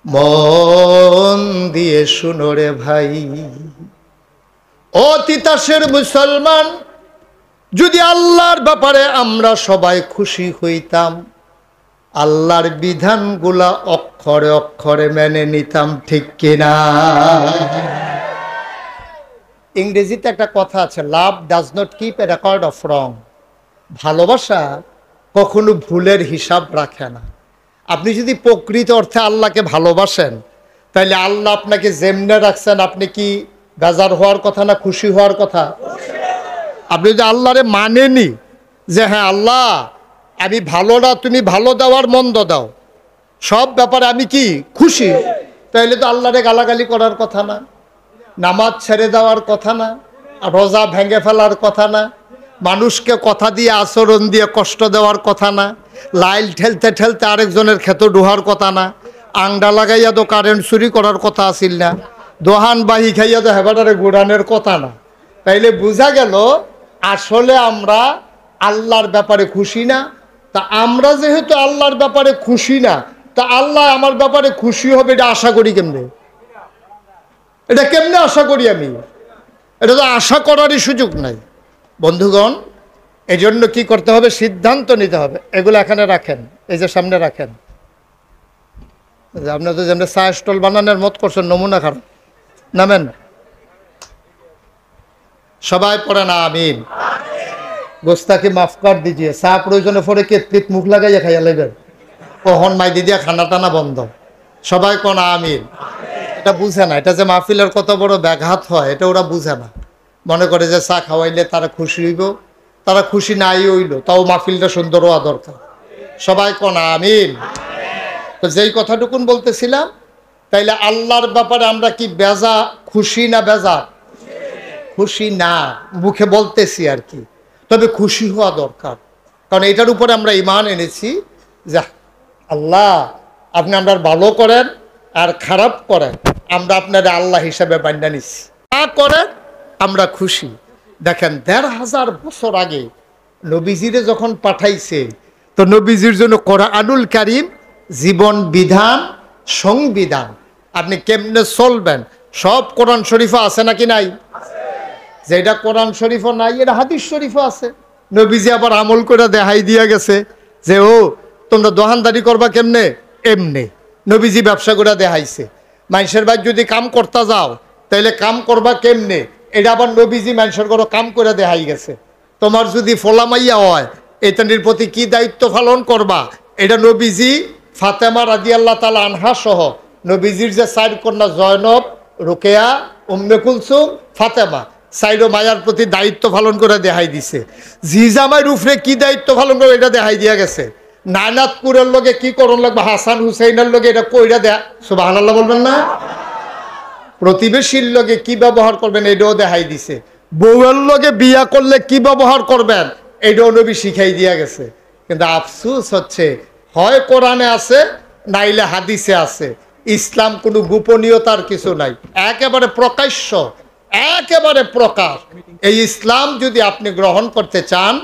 মন দিয়ে শুনো রে ভাই, ও তিতাসের মুসলমান, যদি আল্লাহর ব্যাপারে আমরা সবাই খুশি হইতাম, আল্লাহর বিধানগুলা অক্ষরে অক্ষরে মেনে নিতাম, ঠিক কিনা? ইংরেজিতে একটা কথা আছে, লাভ does not keep A record of রং। ভালোবাসা কখনো ভুলের হিসাব রাখে না। আপনি যদি প্রকৃত অর্থে আল্লাহকে ভালোবাসেন, তাহলে আল্লাহ আপনাকে যেমনে রাখছেন, আপনি কি বেজার হওয়ার কথা না খুশি হওয়ার কথা? আপনি যদি আল্লাহরে মানেনি যে হ্যাঁ আল্লাহ আমি ভালো না, তুমি ভালো দাও আর মন্দ দাও, সব ব্যাপারে আমি কি খুশি, তাহলে তো আল্লাহরে গালাগালি করার কথা না, নামাজ ছেড়ে দেওয়ার কথা না, রোজা ভেঙে ফেলার কথা না, মানুষকে কথা দিয়ে আচরণ দিয়ে কষ্ট দেওয়ার কথা না, লাইল ঠেলতে ঠেলতে আরেকজনের ক্ষেত ডোহার কথা না, আংডা লাগাইয়া তো কারেন্ট চুরি করার কথা আসিল না, দোহান বাহি খাইয়া তো হেবাটারে গুড়ানের কথা না। তাইলে বোঝা গেল আসলে আমরা আল্লাহর ব্যাপারে খুশি না। তা আমরা যেহেতু আল্লাহর ব্যাপারে খুশি না, তা আল্লাহ আমার ব্যাপারে খুশি হবে এটা আশা করি কেমনে? এটা কেমনে আশা করি আমি? এটা তো আশা করারই সুযোগ নাই। বন্ধুগণ, এই জন্য কি করতে হবে? সিদ্ধান্ত নিতে হবে। এগুলো এখানে রাখেন, এই যে সামনে রাখেন। আপনার তো যেমন চা স্টল বানানোর মত করছেন, নমুনা খারাপ, নামেন সবাই পড়ে না আমিন। গোস্তাকে মাফ কর দিজিয়ে, চা প্রয়োজনে পরে কেতলিত মুখ লাগাইয়া খাইয়া লেবেন, কখন মাই দিদিয়া খানা টানা বন্ধ। সবাই কোন আমিন। এটা বুঝে না, এটা যে মাহফিলের কত বড় ব্যাঘাত হয় এটা ওরা বুঝে না। মনে করে যে চা খাওয়াইলে তারা খুশি হইব, তারা খুশি নাই হইল, তাও মাহফিলটা সুন্দর হওয়া দরকার। সবাই কোন আমিন। তো যেই কথাটুকুন বলতেছিলাম, তাইলে আল্লাহর ব্যাপারে আমরা কি বেজা খুশি না বেজা? খুশি না, মুখে বলতেছি আর কি, তবে খুশি হওয়া দরকার। কারণ এটার উপরে আমরা ঈমান এনেছি যে আল্লাহ আপনি আমরা ভালো করেন আর খারাপ করেন, আমরা আপনার আল্লাহ হিসাবে বান্যা নিচ্ছি, তা করেন আমরা খুশি। দেখেন ১৫০০ বছর আগে নবীজিরে যখন পাঠাইছে, তো নবীজির জন্য কোরআনুল কারীম জীবন বিধান, সংবিধান, আপনি কেমনে চলবেন সব কোরআন শরীফে আছে নাকি নাই? যেটা কোরআন শরীফও নাই এটা হাদিস শরীফও আছে। নবীজি আবার আমল করে দেখাই দিয়া গেছে যে ও তোমরা দোকানদারি করবা কেমনে, এমনি। নবীজি ব্যবসা করে দেখাইছে। মানুষের বাড়ি যদি কাম করতে যাও তাইলে কাম করবা কেমনে, এটা আবার নবীজি মানুষের ঘরে কাম করে দেখাই গেছে। তোমার যদি ফোলামাইয়া হয় এটানির প্রতি কি দায়িত্ব পালন করবা, এটা নবীজি ফাতেমা রাদিয়াল্লাহু তাআলা আনহা সহ নবীজির যে 4 কন্যা জয়নব, রুকেয়া, উম্মে কুলসুম, ফাতেমা, 4 মায়ার প্রতি দায়িত্ব পালন করে দেখাই দিছে। জিজামাই রুফরে কি দায়িত্ব পালন করে এটা দেখাই দিয়া গেছে। নানাতপুরের লগে কি করণ লাগবে, হাসান হুসাইনের লগে এটা কইরা দেয়া, সুবহানাল্লাহ বলবেন না? প্রতিবেশীর লগে কি ব্যবহার করবেন এটাও দেখাই দিছে। বউয়ের লগে বিয়া করলে কি ব্যবহার করবেন এটাও নবী শিখাই দিয়া গেছে। কিন্তু আফসোস হচ্ছে হয় কোরআনে আছে নাইলে হাদিসে আছে, ইসলাম কোনো গোপনীয়তার কিছু নাই, একেবারে প্রকাশ্য, একেবারে প্রকাশ। এই ইসলাম যদি আপনি গ্রহণ করতে চান,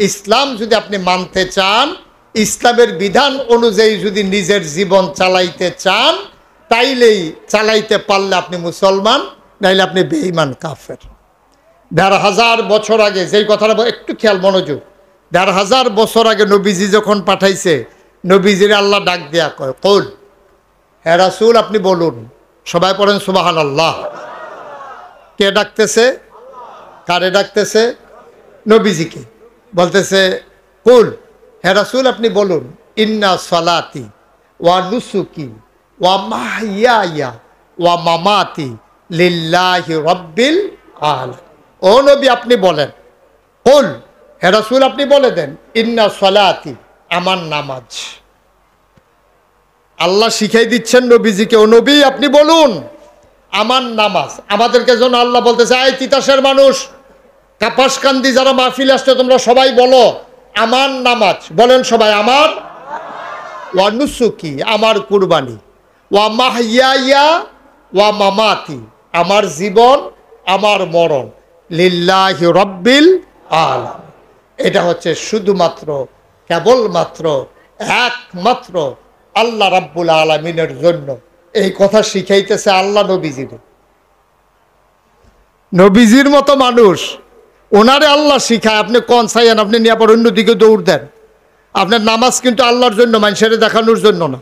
ইসলাম যদি আপনি মানতে চান, ইসলামের বিধান অনুযায়ী যদি নিজের জীবন চালাইতে চান, তাইলেই চালাইতে পারলে আপনি মুসলমান, নাইলে আপনি বেঈমান কাফের। ১৫০০ বছর আগে যেই কথাটা একটু খেয়াল মনোযোগ, ১৫০০ বছর আগে নবীজি যখন পাঠাইছে, নবীজির আল্লাহ ডাক দেয়া কয় কুল হে রাসূল আপনি বলুন। সবাই পড়েন সুবহানাল্লাহ। কে ডাকতেছে? কারে ডাকতেছে? নবীজিকে। বলতেছে কুল, হে রাসূল আপনি বলুন, ইন্না সালাতি ওয়া নুসুকি ওয়া মাহইয়ায়া ওয়া মামাতি লিল্লাহি রাব্বিল আলামিন। ও নবী আপনি বলেন, কুল, হে রাসূল আপনি বলে দেন, ইন্না সালাতি আমার নামাজ। আল্লাহ শিখাই দিচ্ছেন নবীজিকে, ও নবী আপনি বলুন আমার নামাজ। আমাদেরকে যেন আল্লাহ বলতেছে, এই তিতাসের মানুষ, কাপাসকান্দি যারা মাহফিল আসছে তোমরা সবাই বলো আমার নামাজ। বলেন সবাই, আমার ওয়া নুসুকি আমার কুরবানি, ওয়া মাহইয়ায়া ওয়া মামাতি আমার জীবন আমার মরণ, লিল্লাহি রাব্বিল আলামিন। এটা হচ্ছে শুধুমাত্র কেবলমাত্র একমাত্র আল্লাহ রাব্বুল আলামিনের জন্য। এই কথা শিখাইতেছে আল্লাহ নবীজির। নবীজির মতো মানুষ, ওনারে আল্লাহ শিখায়। আপনি কোন চাইয়েন, আপনি নিয়ে আবার অন্যদিকে দৌড় দেন। আপনার নামাজ কিন্তু আল্লাহর জন্য, মানুষের দেখানোর জন্য না।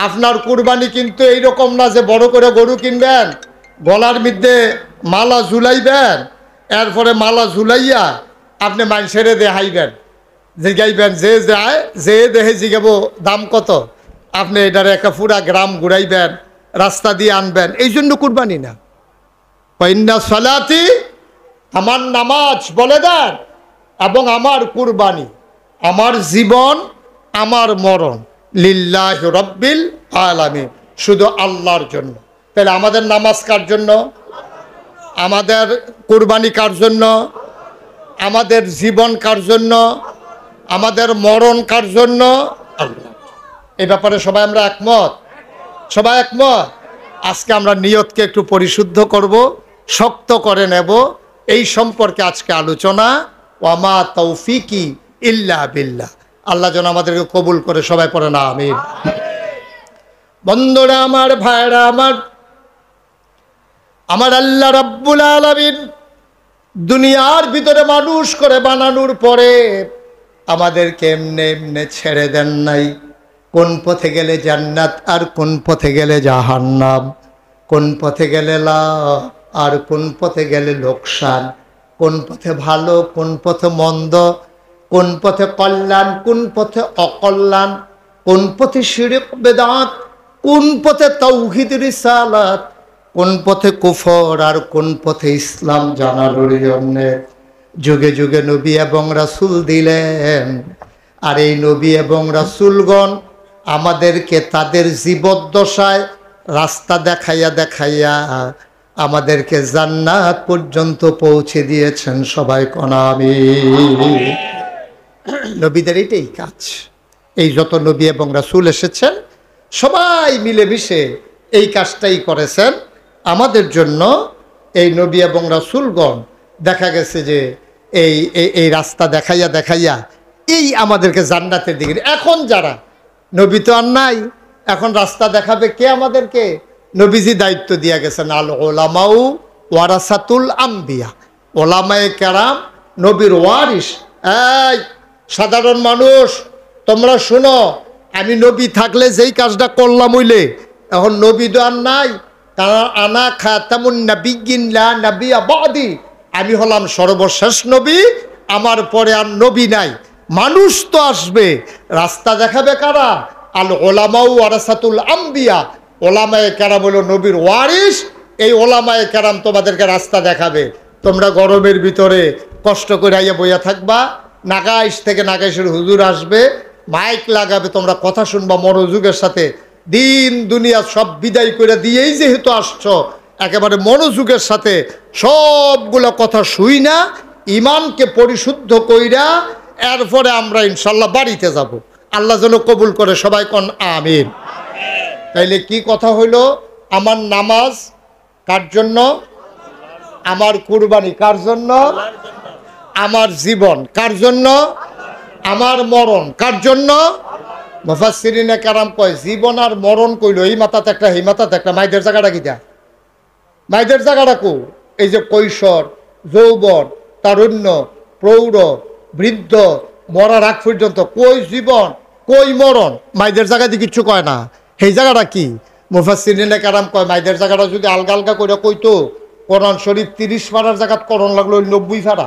আপনার কুরবানি কিন্তু এইরকম না যে বড় করে গরু কিনবেন, গলার মধ্যে মালা ঝুলাইবেন, এরপরে মালা ঝুলাইয়া আপনি মানুষের দেখাইবেন, জিগাইবেন, যে যায় যে দেহে জিগাবো দাম কত, আপনি এটার একটা পুরা গ্রাম ঘুরাইবেন, রাস্তা দিয়ে আনবেন। এই জন্য কুরবানি না। ইন্না সালাতি আমার নামাজ বলে দেন, এবং আমার কুরবানি আমার জীবন আমার মরণ, লিল্লাহি রাব্বিল আলামিন, শুধু আল্লাহর জন্য। তাহলে আমাদের নামাজ কার জন্য? আমাদের কুরবানি কার জন্য? আমাদের জীবন কার জন্য? আমাদের মরণ কার জন্য? আল্লাহ। এই ব্যাপারে সবাই আমরা একমত? সবাই একমত? আজকে আমরা নিয়তকে একটু পরিশুদ্ধ করব, শক্ত করে নেব। এই সম্পর্কে আজকে আলোচনা। ওয়ামা তৌফিকি ইল্লা বিল্লাহ। আল্লাহ যেন আমাদেরকে কবুল করে। সবাই পড়ে না আমিন। বন্ধুরা আমার, ভাইরা আমার, আমার আল্লাহ রাব্বুল আলামিন দুনিয়ার ভিতরে মানুষ করে বানানোর পরে আমাদেরকে এমনে এমনে ছেড়ে দেন নাই। কোন পথে গেলে জান্নাত আর কোন পথে গেলে জাহান্নাম, কোন পথে গেলে লাভ আর কোন পথে গেলে লোকসান, কোন পথে ভালো কোন পথে মন্দ, কোন পথে কল্যাণ কোন পথে অকল্যাণ, কোন পথে শিরক বেদাত, কোন পথে তাওহীদ রিসালাত, কোন পথে কুফর আর কোন পথে ইসলাম জানানোর জন্য যুগে যুগে নবী এবং রাসূল দিলেন। আর এই নবী এবং রাসূলগণ আমাদেরকে তাদের জীবদ্দশায় রাস্তা দেখাইয়া দেখাইয়া আমাদেরকে জান্নাত পর্যন্ত পৌঁছে দিয়েছেন। সবাই কোন আমিন। নবীদের এটাই কাজ। এই যত নবী এবং রাসূল এসেছেন সবাই মিলেমিশে এই কাজটাই করেছেন আমাদের জন্য। এই নবী এবং রাসূলগণ দেখা গেছে যে এই রাস্তা দেখাইয়া দেখাইয়া এই আমাদেরকে জান্নাতের দিকে। এখন যারা নবী তো আর নাই, এখন রাস্তা দেখাবে কে আমাদেরকে? নবীজি দায়িত্ব দিয়ে গেছেন, আল ওলামাউ ওয়ারাসাতুল আম্বিয়া, ওলামায়ে কেরাম নবীর ওয়ারিস। এই সাধারণ মানুষ তোমরা শোনো, আমি নবী থাকলে যেই কাজটা করলাম হইলে, এখন নবী তো আর নাই। কারণ আনা খাতামুন নাবিয়্যিন লা নাবিয়্যা বাদি, আমি হলাম সর্বশেষ নবী, আমার পরে আর নবী নাই। মানুষ তো আসবে, রাস্তা দেখাবে কারা? আল ওলামাউ ওয়ারাসাতুল আম্বিয়া, ওলামায়ে কেরাম হলো নবীর ওয়ারিস। এই ওলামায়ে কেরাম তোমাদেরকে রাস্তা দেখাবে। তোমরা গরমের ভিতরে কষ্ট করে আইয়া বইয়া থাকবা, নাগাইশ থেকে নাগাইশের হুজুর আসবে, মাইক লাগাবে, তোমরা কথা শুনবা মনোযোগের সাথে। দিন দুনিয়া সব বিদায় করে দিয়েই যেহেতু আসছো, একেবারে মনোযোগের সাথে সবগুলো কথা শুই না, ইমানকে পরিশুদ্ধ কইরা এরপরে আমরা ইনশাল্লাহ বাড়িতে যাব। আল্লাহ যেন কবুল করে। সবাই কোন আমিন। তাইলে কি কথা হইল? আমার নামাজ কার জন্য? আমার কুরবানি কার জন্য? আমার জীবন কার জন্য? আমার মরণ কার জন্য? মুফাসসিরিনে কেরাম কয় জীবন আর মরণ কইল এই মাথাতে একটা এই মাথাতে একটা। মাইদের জায়গাটা কি যা? মাইদের জায়গাটা কো? এই যে কৈশোর, যৌবন, তারুণ্য, প্রৌঢ়, বৃদ্ধ, মরার আগ পর্যন্ত কই জীবন কই মরণ, মাইদের জায়গা দিয়ে কিচ্ছু কয় না। সেই জায়গাটা কি? মুফাসসিরিনে কেরাম কয় মাইদের জায়গাটা যদি আলগা আলগা করে কইতো কোরআন শরীফ 30 পারার জায়গাত করণ লাগলো 90 পারা।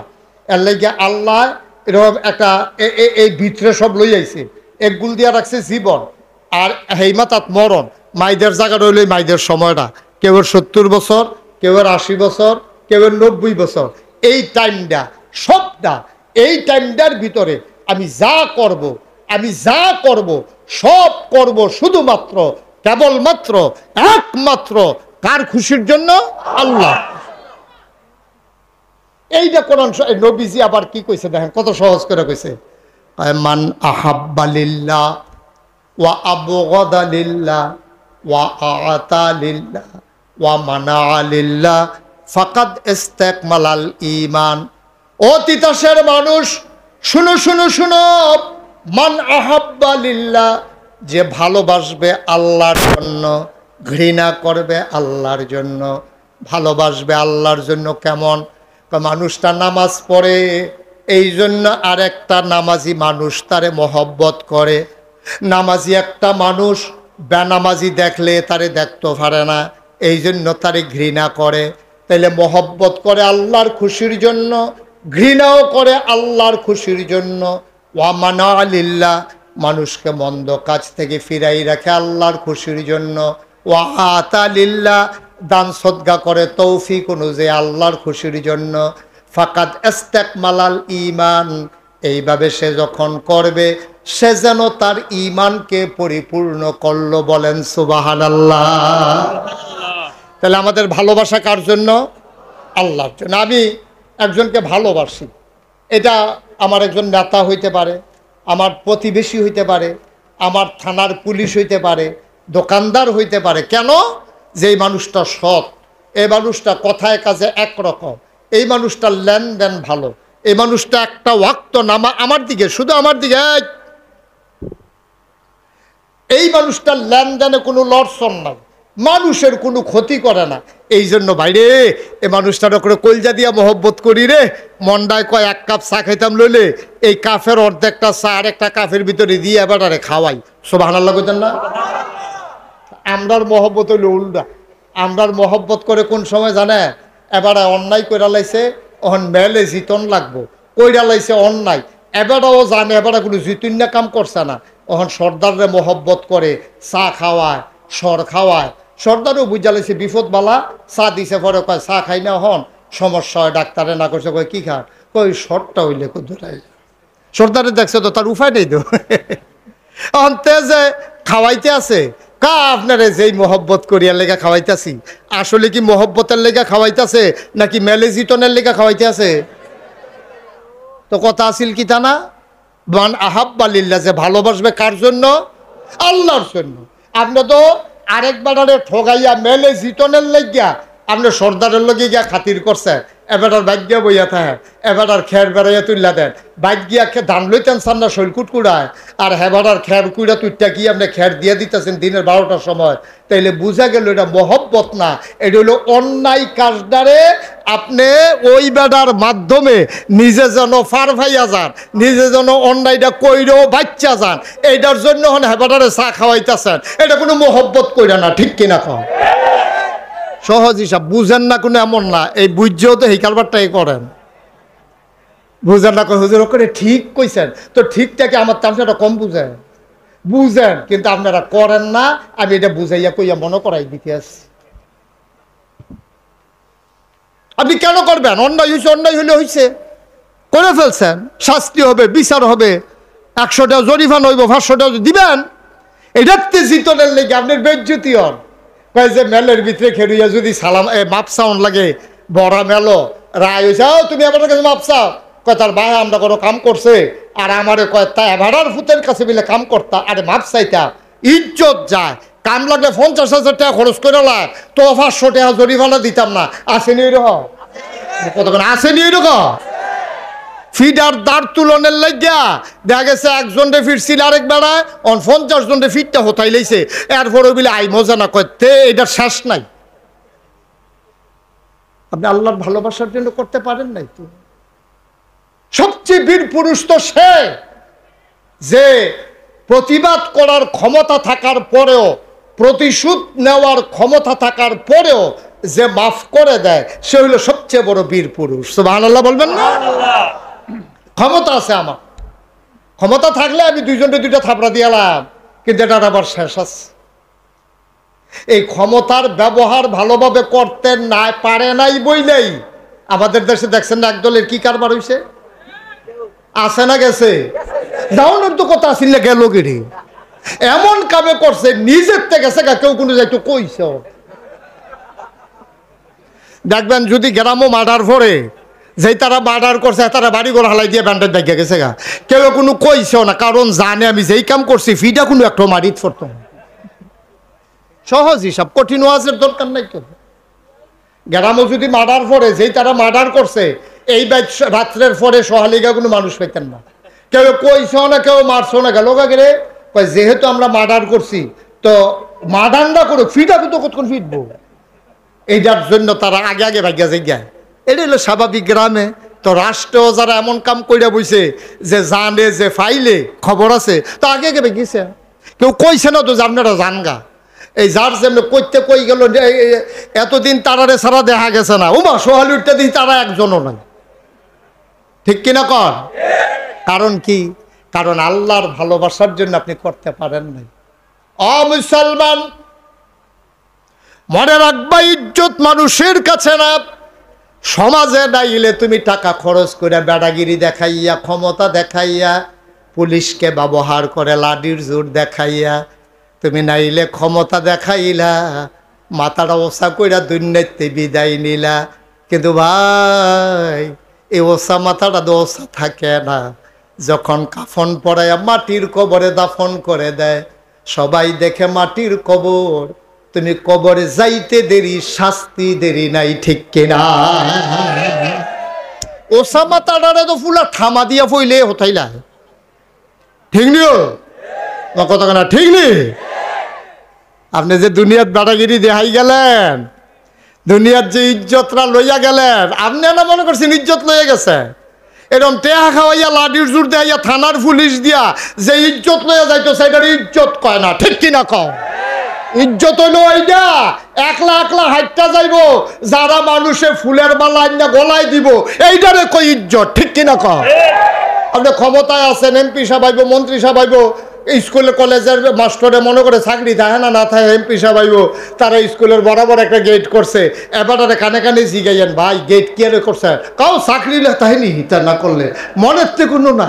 এর লাগে আল্লাহ এরকম একটা এই ভিতরে সব লই আইছে, একগুল দিয়া রাখছে জীবন আর হেইমাতাত মরণ। মাইদের জায়গা রইল মাইদের সময়টা, কেউ 70 বছর, কেউ 80 বছর, কেউ 90 বছর। এই টাইমটা সবটা, এই টাইমটার ভিতরে আমি যা করব সব করব শুধুমাত্র কেবলমাত্র একমাত্র কার খুশির জন্য? আল্লাহ। এইটা কোরআন নবীজি আবার কি কইছে দেখেন, কত সহজ করে কইছে, মান আহাব্বা লিল্লাহ ওয়া আবগাদা লিল্লাহ ওয়া আতা লিল্লাহ ওয়া মানা লিল্লাহ ফাকাদ ইস্তাকমালাল ঈমান। ও তিতাসের মানুষ শুনো শুনো শুনো, মান আহাব্বা লিল্লাহ, যে ভালোবাসবে আল্লাহর জন্য, ঘৃণা করবে আল্লাহর জন্য। ভালোবাসবে আল্লাহর জন্য কেমন? মানুষটা নামাজ পড়ে এই জন্য আর একটা নামাজি মানুষ তারে মহব্বত করে। নামাজি একটা মানুষ বেনামাজি দেখলে তারে দেখতে পারে না, এই জন্য তারে ঘৃণা করে। তাইলে মহব্বত করে আল্লাহর খুশির জন্য, ঘৃণাও করে আল্লাহর খুশির জন্য। ওয়া মানা লিল্লাহ, মানুষকে মন্দ কাজ থেকে ফিরাই রাখে আল্লাহর খুশির জন্য। ওয়া আতা লিল্লাহ, দান সদকা করে তৌফিক অনুযায়ী আল্লাহর খুশির জন্য। ফাকাদ ইস্তাকমালাল ঈমান, এইভাবে সে যখন করবে সে যেন তার ঈমানকে পরিপূর্ণ করলো। বলেন সুবহানাল্লাহ। তাহলে আমাদের ভালোবাসা কার জন্য? আল্লাহর জন্য। আমি একজনকে ভালোবাসি, এটা আমার একজন নেতা হইতে পারে, আমার প্রতিবেশী হইতে পারে, আমার থানার পুলিশ হইতে পারে, দোকানদার হইতে পারে। কেন? যে এই মানুষটা সৎ, এই মানুষটা কথায় কাজে একরকম, এই মানুষটার লেনদেন ভালো, এই মানুষটা একটা ওয়াক্ত নামা আমার দিকে, শুধু আমার দিকে, এই মানুষটার লেনদেনে কোনো লড়ছন নাই, মানুষের কোনো ক্ষতি করে না। এই জন্য ভাইরে এই মানুষটার করে কলজা দিয়া মহব্বত করি রে। মন্ডায় কয় এক কাপ চা খাইতাম লইলে এই কাফের অর্ধেকটা চা আর একটা কাফের ভিতরে দিয়ে এবার আরে খাওয়াই। সুবহানাল্লাহ কইতেন না? আমরার মহব্বত হইল উল্টা। আমরার মহব্বত করে কোন সময় জানে? এবারে অন্যায় কইরা লাইছে, ওহন মেলে জিতন লাগবো, কইরা লাইছে অন্যায়, এবারও জানে এবারে কোনো জিতুন্যা কাম করছে না, ওহন সর্দাররে মহব্বত করে চা খাওয়ায়, সর খাওয়ায়। সর্দারও বুঝা লাইছে বিপদ বালা, চা দিছে, পরে কয় চা খাই না, হন সমস্যা হয়, ডাক্তারে না করছে, কয় কি খান, কই শর্টটা হইলে কোথায়। সর্দারে দেখছে তো তার উপায় নেই তো, অন্তে যে খাওয়াইতে আছে কা আপনারে যেই মহব্বত করিয়ার লেগা খাওয়াইতেছি, আসলে কি মহব্বতের লেগা খাওয়াইতেছে নাকি মেলেজিটনের লেগা খাওয়াইতে আছে? তো কথা আসিল কি তা না? মান আহাব্বা লিল্লাহ, যে ভালোবাসবে কার জন্য? আল্লাহর জন্য। আপনি তো আরেকবারে ঠগাইয়া মেলেজিটনের লেগিয়া আপনি সর্দারের লগে গিয়া খাতির করছে, এবার আর বাইক গিয়া বইয়া থাকে, এবার আর খের বেড়াইয়া তুললা দেন, বাইক গিয়া ধান লইতেন চান না শৈলকুট কুড়ায়, আর হেবার আর খের কুড়া তুইটা কি আপনি খের দিয়ে দিতেছেন দিনের 12টার সময়। তাইলে বুঝা গেল এটা মহব্বত না, এটা হইল অন্যায় কাজদারে আপনি ওই বেড়ার মাধ্যমে নিজে যেন ফার ভাইয়া যান, নিজে যেন অন্যায়টা কইরেও বাচ্চা যান, এইটার জন্য হন হেবাটারে চা খাওয়াইতেছেন। এটা কোনো মহব্বত কইরা না, ঠিক কিনা কম? সহজ হিসাব। বুঝেন না কোনো এমন না, এই বুঝছেও তো এই কারবারটাই করেন। বুঝেন না কই হুজুর করে ঠিক কইছেন, তো ঠিকটাকে আমার তামসাটা কম বুঝেন, বুঝেন কিন্তু আপনারা করেন না। আমি এটা বুঝাইয়া কইয়া মনে করাই দিতে আসছি। আপনি কেন করবেন? অন্যায় হয়েছে, অন্যায় হইলে হয়েছে, করে ফেলছেন, শাস্তি হবে, বিচার হবে, 100টা জরিমানা হইব, 500টা দিবেন। এটাতে জিতনের লেগে আপনার বেজ্জতি হন। কয় যে মেলের ভিতরে খেলুইয়া যদি সালাম মাপ চাউন লাগে, বড়া মেলো রায় হয়েছে, তুমি আমার কাছে মাপ চাও, কয় তার ভাই আমরা কোনো কাম করছে আর আমারে কয় তাই ভাড়ার ফুতের কাছে মিলে কাম করতা, আরে মাপ চাইতা, ইজ্জত যায়। কাম লাগলে 50,000 টাকা খরচ করে লাগ, তো 500 টাকা জরিমানা দিতাম না। আসেনি ওই রকম? কতক্ষণ আসেনি ওই রকম? ফিডার দাঁড় তুলনের লাগিয়া দেখা গেছে একজনরে ফিরছিল আরেক বেড়ায়, 50 জনরে ফিটটা হতাই লাইছে, এরপরে বলে আই মজা না করতে, এটার শেষ নাই। আপনি আল্লাহর ভালোবাসার জন্য করতে পারেন নাই তো? সবচেয়ে বীর পুরুষ তো সে যে প্রতিবাদ করার ক্ষমতা থাকার পরেও প্রতিশোধ নেওয়ার ক্ষমতা থাকার পরেও যে মাফ করে দেয় সে হইল সবচেয়ে বড় বীর পুরুষ। সুবহানাল্লাহ বলবেন না? ক্ষমতা আছে আমার, ক্ষমতা থাকলে আমি দুইজনকে দুইটা থাপড়া দিয়ালাম, কিন্তু এটা আবার শেষ আছে। এই ক্ষমতার ব্যবহার ভালোভাবে করতে না পারে নাই বইলেই আমাদের দেশে দেখছেন না একদলের কি কারবার হইছে, আছে না গেছে? যাওয়ানোর তো কথা আসিল না, গেল গিরি এমন কামে করছে নিজের থেকে গেছে, কেউ কোনো যাইতো কইছে। দেখবেন যদি গ্রামও মার্ডার পরে যেই তারা মার্ডার করছে তারা বাড়ি ঘর হালাই দিয়ে ব্যান্ডেজ ব্যাগে গেছে গা, কেউ কোনো কইছেও না, কারণ জানে আমি যেই কাম করছি ফিটা কোনো একটা মারিত করতো। সহজ হিসাব, কঠিন ওয়াজের দরকার নাই তো। গ্রামও যদি মার্ডার পরে যেই তারা মার্ডার করছে এই রাত্রের পরে সহালিগা কোনো মানুষ পেতেন না, কেউ কইছেও না, কেউ মারছেও না, গেল গেলে যেহেতু আমরা মার্ডার করছি তো মার্ডার না করো, ফিটা কিন্তু কতক্ষণ ফিটবো, এইটার জন্য তারা আগে আগে ভাগিয়া যাই। এটা হলো স্বাভাবিক গ্রামে। তো রাষ্ট্রেও যারা এমন কাম কইরা বইছে যে জানে যে ফাইলে খবর আছে, তো আগে আগে ভাগিয়েছে, কেউ কইছে না তো যে আপনারা জানগা। এই যার যেমন কইতে কই গেল এতদিন তারারে ছাড়া দেখা গেছে না, উমা সোহালি উঠতে দিই তারা একজনও নাই, ঠিক কিনা কর? কারণ কি? কারণ আল্লাহর ভালোবাসার জন্য আপনি করতে পারেন নাই। মুসলমান মনে রাখবা, ইজ্জত মানুষের কাছে না, সমাজে নাইলে তুমি টাকা খরচ করে বেড়াগিরি দেখাইয়া, ক্ষমতা দেখাইয়া, পুলিশকে ব্যবহার করে লাঠির জোর দেখাইয়া, তুমি নাইলে ক্ষমতা দেখাইলা, মাথাটা ওসা কইরা দুনিয়াতে বিদায় নিলা। কিন্তু ভাই এই ওসা মাথাটা তো ওসা থাকে না, যখন কাফন পরাইয়া মাটির কবরে দাফন করে দেয়, সবাই দেখে মাটির কবর, তুমি কবরে যাইতে দেরি, শাস্তি দেরি নাই, ঠিক কিনা? ওসা মাথাটারে তো ফুলা থামা দিয়া ফইলে হতাইলা, ঠিক নিও কথা কেনা, ঠিক নি? আপনি যে দুনিয়ার বেড়াগিরি দেখাই গেলেন, দুনিয়ার যে ইজ্জতরা লইয়া গেলেন, আপনি না মনে করছেন ইজ্জত লইয়া গেছে? এরকম টেহা খাওয়াইয়া লাঠির জোর দেখাইয়া থানার পুলিশ দিয়া যে ইজ্জত লইয়া যাইতো সেটার ইজ্জত কয় না, ঠিক কিনা কও? ইজ্জত হইল এইটা, একলা একলা হাইটটা যাইব, যারা মানুষে ফুলের মালা আইনা গলায় দিব, এইটারে কই ইজ্জত, ঠিক কিনা কও? আপনি ক্ষমতায় আছেন, এমপি সাহেব আইব, মন্ত্রী সাহেব আইব, স্কুলে কলেজের মাস্টরে মনে করে চাকরি থাকে না, না থাকে, এমপি সাহেব আইব, তারা স্কুলের বরাবর একটা গেট করছে, এবারে কানে কানে জিগাইয়েন ভাই গেট কি আর করছে, কাউ চাকরি তাইনি তা না করলে মনের তো কোনো না।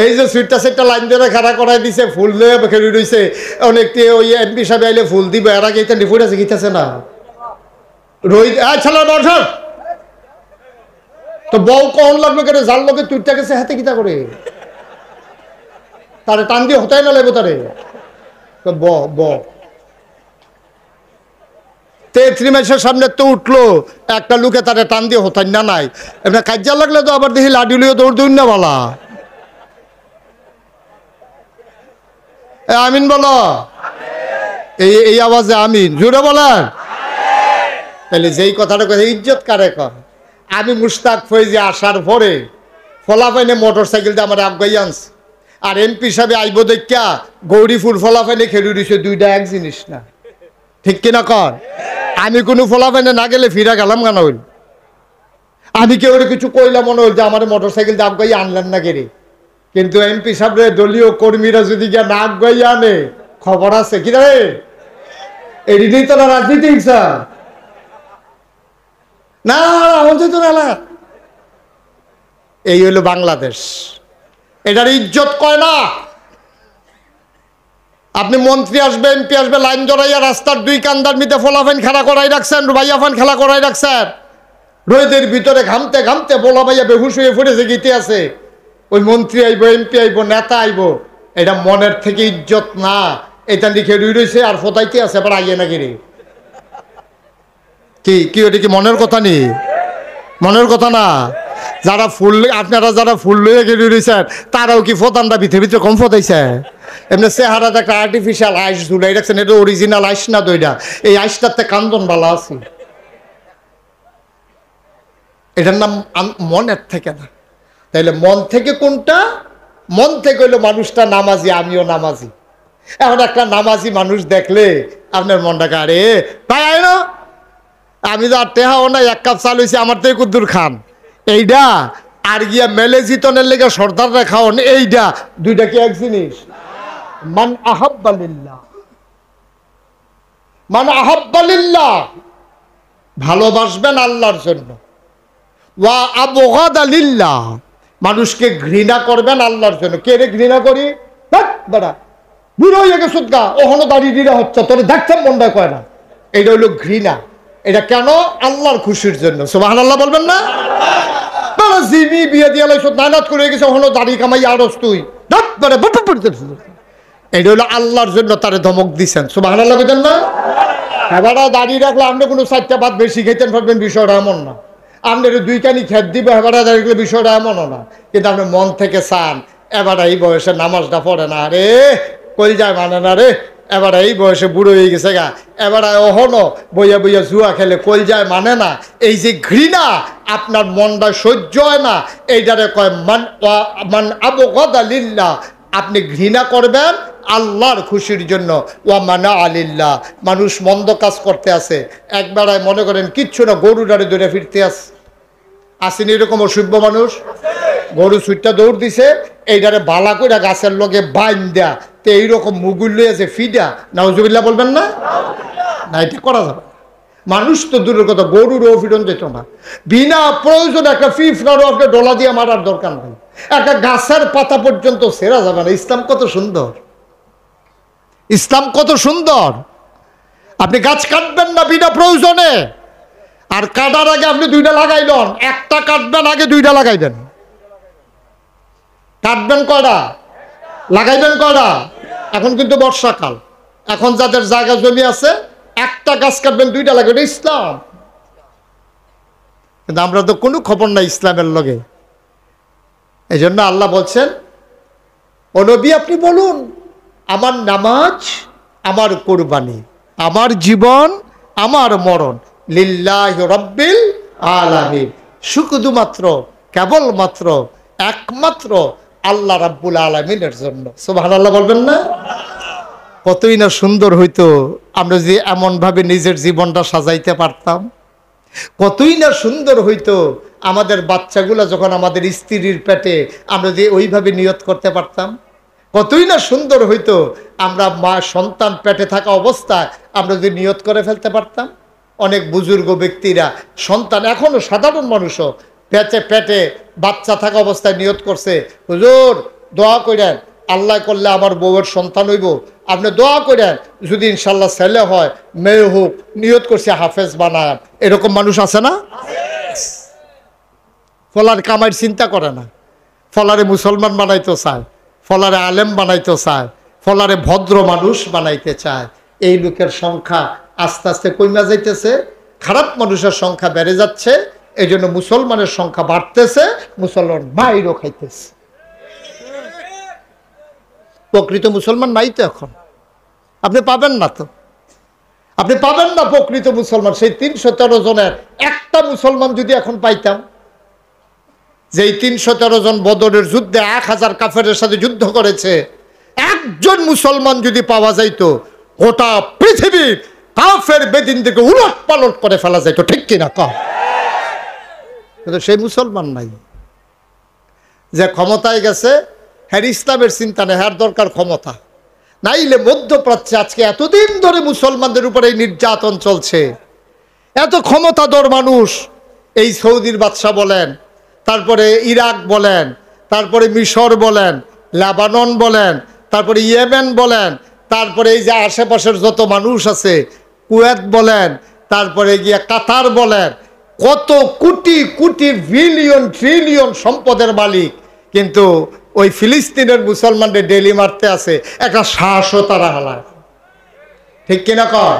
এই যে সুইটটা সেটটা লাইন ধরে খাড়া করাই দিছে, ফুল দিয়ে খেলি রয়েছে, অনেকটি ওই এমপি সাহেব আইলে ফুল দিব, এরা গেতে ফুটেছে গিতেছে না রোহিত ছেলে বর্ষণ তো বউ কখন লাগবে কেন, জাল লোকে তুইটা গেছে হাতে কিতা করে তারে টান দিয়ে হতাই না লাগবো তারে তেত্রি মাসের সামনে তো উঠলো একটা লোকে তারে টান দিয়ে হতাই না নাই, এমনি কাজা লাগলে তো আবার দেখি লাডি লিয়ে দৌড় দৌড় না বলা। আমিন বলো, এই আওয়াজে আমিন জোরে বলেন। তাহলে যেই কথাটা কথা ইজ্জত কারে কর, আমি মুশতাক ফৈজি আসার পরে ফলাফাইনে মোটর সাইকেল দিয়ে আমার আগাই আনছে, আর এমপি সাহেব আইব দেখা গৌরী ফুল ফলাফাইনে খেলু দিছে, দুইটা এক জিনিস না, ঠিক কিনা কর? আমি কোনো ফলাফাইনে না গেলে ফিরা গেলাম কেন হইল? আমি কেউ কিছু কইলাম মনে হইল যে আমার মোটর সাইকেল দিয়ে আগাই আনলেন না গেরে, কিন্তু এমপি সাহেবের দলীয় কর্মীরা যদি গিয়ে না আগাই আনে খবর আছে কি রে, এদিকেই তো না রাজনীতি না তো না। এই হইল বাংলাদেশ, এটার ইজ্জত কয় না। আপনি মন্ত্রী আসবে, এমপি আসবে, লাইন জড়াইয়া রাস্তার দুই কান্দার মিতে ফলাফাইন খেলা করাই রাখছেন, ভাইয়াফান খেলা করাই রাখছেন, রোদের ভিতরে ঘামতে ঘামতে বলা ভাইয়া বেহুশ হয়ে ফুটেছে গীতে আছে, ওই মন্ত্রী আইব, এমপি আইব, নেতা আইব, এটা মনের থেকে ইজ্জত না, এটা লিখে রুই রয়েছে আর ফোটাইতে আছে, আবার আইয়ে না গিরে কি কি ওটা কি মনের কথা নেই? মনের কথা না। যারা ফুল, আপনারা যারা ফুল লইয়া গেলে রয়েছেন তারাও কি ফোতানটা ভিতরে ভিতরে কম ফোটাইছে? এমনি চেহারাতে একটা আর্টিফিশিয়াল আইস ঝুলাই রাখছেন, এটা অরিজিনাল আইস না দইটা, এই আইসটাতে কান্দন বালা আছে, এটার নাম মনের থেকে না। তাইলে মন থেকে কোনটা? মন থেকে হইলো মানুষটা নামাজি, আমিও নামাজি, এখন একটা নামাজি মানুষ দেখলে আপনার মনটা কারে ভাই আয় না, আমি তো আর টেহাও না, এক কাপ চাল হয়েছি আমার থেকে কুদ্দুর খান এইটা, আর গিয়া মেলে জিতনের লেগে সর্দাররা খাওন এইটা, দুইটা কি এক জিনিস? মান আহাব্বা লিল্লাহ, মান আহাব্বা লিল্লাহ, ভালোবাসবেন আল্লাহর জন্য, ওয়া আবগাদা লিল্লাহ, মানুষকে ঘৃণা করবেন আল্লাহর জন্য। কে রে ঘৃণা করি? বেটা বুড়ো হয়ে গেছে গা, ওখানে দাঁড়িয়ে দিলে হচ্ছে, তোর দেখতাম মনটা কয় না। এটা হইলো ঘৃণা। এটা কেন? আল্লাহর খুশির জন্য। সুবহানাল্লাহ বলবেন না? জিমি বিয়ে দিয়ে নানাত করে গেছে, ওখানে দাড়ি কামাই আরস তুই, এটা হলো আল্লাহর জন্য তারে ধমক দিচ্ছেন। সুবহানাল্লাহ বলতেন না? এবার দাঁড়িয়ে রাখলে আপনি কোনো 4টা ভাত বেশি খেতেন পারবেন, বিষয়টা এমন না। আপনার 2 কানি খেত দিব, এবার দাঁড়িয়ে বিষয়টা এমনও না। কিন্তু আপনি মন থেকে চান এবার এই বয়সে নামাজটা পড়ে না রে, কই যায় মানে না রে, এবার এই বয়সে বুড়ো হয়ে গেছে গা, এবার ওহনো বইয়া বইয়া জুয়া খেলে কই যায় মানে না। এই যে ঘৃণা আপনার মনটা সহ্য হয় না, এইটারে কয় মান আবগাদা লিল্লাহ, আপনি ঘৃণা করবেন আল্লাহর খুশির জন্য। ওয়া মানা আলিল্লাহ, মানুষ মন্দ কাজ করতে আছে, একবারে মনে করেন কিচ্ছু না, গরুটারে দৌড়ে ফিরতে আসেনি এরকম অসভ্য মানুষ, গরু সুইটটা দৌড় দিছে, এইটারে বালা করে গাছের লগে বাইন দেয়া, তো এইরকম মুগুল লইয়াছে ফিডা, নাউজুবিল্লাহ বলবেন না? না, এটা করা যাবে। মানুষ তো দূরের কথা, গরুরও ফিরন যেত না। বিনা প্রয়োজন একটা ফিফনারও আপনি ডলা দিয়ে মারার দরকার নেই, একটা গাছের পাতা পর্যন্ত ছেড়া যাবে না। ইসলাম কত সুন্দর, ইসলাম কত সুন্দর। আপনি গাছ কাটবেন না বিনা প্রয়োজনে, আর কাটার আগে আপনি 2টা লাগাইলেন, একটা কাটবেন আগে 2টা লাগাইবেন। কাটবেন কয়টা, লাগাইবেন কয়টা? এখন কিন্তু বর্ষাকাল, এখন যাদের জায়গা জমি আছে একটা গাছ কাটবেন 2টা লাগাবেন, ইসলাম। কিন্তু আমরা তো কোনো খবর নাই ইসলামের লগে। এই জন্য আল্লাহ বলছেন, ও নবী আপনি বলুন, আমার নামাজ আমার কুরবানি, আমার জীবন আমার মরণ, লিল্লাহি রাব্বিল আলামিন, শুধুমাত্র কেবলমাত্র একমাত্র আল্লাহ রাব্বুল আলামিনের জন্য। সুবহানাল্লাহ বলবেন না? কতই না সুন্দর হইতো আমরা যদি এমনভাবে নিজের জীবনটা সাজাইতে পারতাম, কতই না সুন্দর হইতো আমাদের বাচ্চাগুলো যখন আমাদের স্ত্রীর পেটে আমরা যদি ওইভাবে নিয়ত করতে পারতাম, কতই না সুন্দর হইতো আমরা মা সন্তান পেটে থাকা অবস্থায় আমরা যদি নিয়ত করে ফেলতে পারতাম। অনেক বুজুর্গ ব্যক্তিরা সন্তান, এখনো সাধারণ মানুষও পেটে পেটে বাচ্চা থাকা অবস্থায় নিয়ত করছে, হুজুর দোয়া করেন আল্লাহ করলে আমার বউয়ের সন্তান হইব, আপনি দোয়া করেন যদি ইনশাল্লাহ ছেলে হয় মেয়ে হোক, নিয়ত করছে হাফেজ বানায়। এরকম মানুষ আছে না? ফলার কামাইয়ের চিন্তা করে না, ফলারে মুসলমান বানাইতে চায়, ফলারে আলেম বানাইতে চায়, ফলারে ভদ্র মানুষ বানাইতে চায়। এই লোকের সংখ্যা আস্তে আস্তে কমে যাইতেছে, খারাপ মানুষের সংখ্যা বেড়ে যাচ্ছে, এই জন্য মুসলমানের সংখ্যা বাড়তেছে, মুসলমান মাইরও খাইতেছে। প্রকৃত মুসলমান নাই তো এখন, আপনি পাবেন না, তো আপনি পাবেন না প্রকৃত মুসলমান। সেই 313 জনের একটা মুসলমান যদি এখন পাইতাম, যেই 313 জন বদরের যুদ্ধে 1000 কাফেরের সাথে যুদ্ধ করেছে, একজন মুসলমান যদি পাওয়া যাইতো, গোটা পৃথিবী কাফের বেদিন থেকে উলট পালট করে ফেলা যাইতো, ঠিক কিনা কম? কিন্তু সেই মুসলমান নাই। যে ক্ষমতায় গেছে, হ্যাঁ ইসলামের চিন্তা নেই, হ্যার দরকার ক্ষমতা। নাইলে মধ্যপ্রাচ্যে আজকে এতদিন ধরে মুসলমানদের উপরে এই নির্যাতন চলছে, এত ক্ষমতাধর মানুষ, এই সৌদির বাদশা বলেন, তারপরে ইরাক বলেন, তারপরে মিশর বলেন, লেবানন বলেন, তারপরে ইয়েমেন বলেন, তারপরে এই যে আশেপাশের যত মানুষ আছে, কুয়েত বলেন, তারপরে গিয়ে কাতার বলেন, কত কোটি কোটি বিলিয়ন ট্রিলিয়ন সম্পদের মালিক, কিন্তু ওই ফিলিস্তিনের মুসলমানদের ডেলি মারতে আছে, একটা সাহসও তারা হালায়, ঠিক কিনা কর?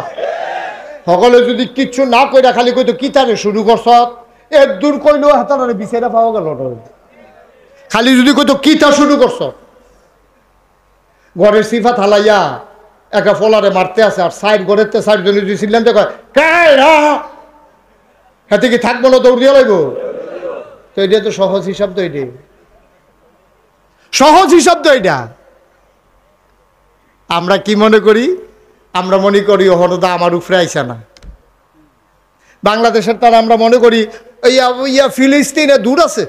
সকলে যদি কিচ্ছু না কইরা খালি কইতো কি তারে শুরু করছ, এর দূর কইলেও হাতারে বিচারা পাওয়া গেল। খালি যদি কইতো কি তা শুরু করছ, ঘরের সিফাত হালাইয়া একটা ফলারে মারতে আছে, আর সাইড ঘরের তে সাইড জনে যদি ছিলেন তো কয় হাতে কি থাকবো না, দৌড় দিয়ে লাগবো। তো এটা তো সহজ হিসাব, তো এটি সহজ হিসাব, তো এটা আমরা কি মনে করি? আমরা মনে করি হরদা আমার উপরে আইসা না। বাংলাদেশের তারা আমরা মনে করি ইয়া ফিলিস্তিনে দূর আছে,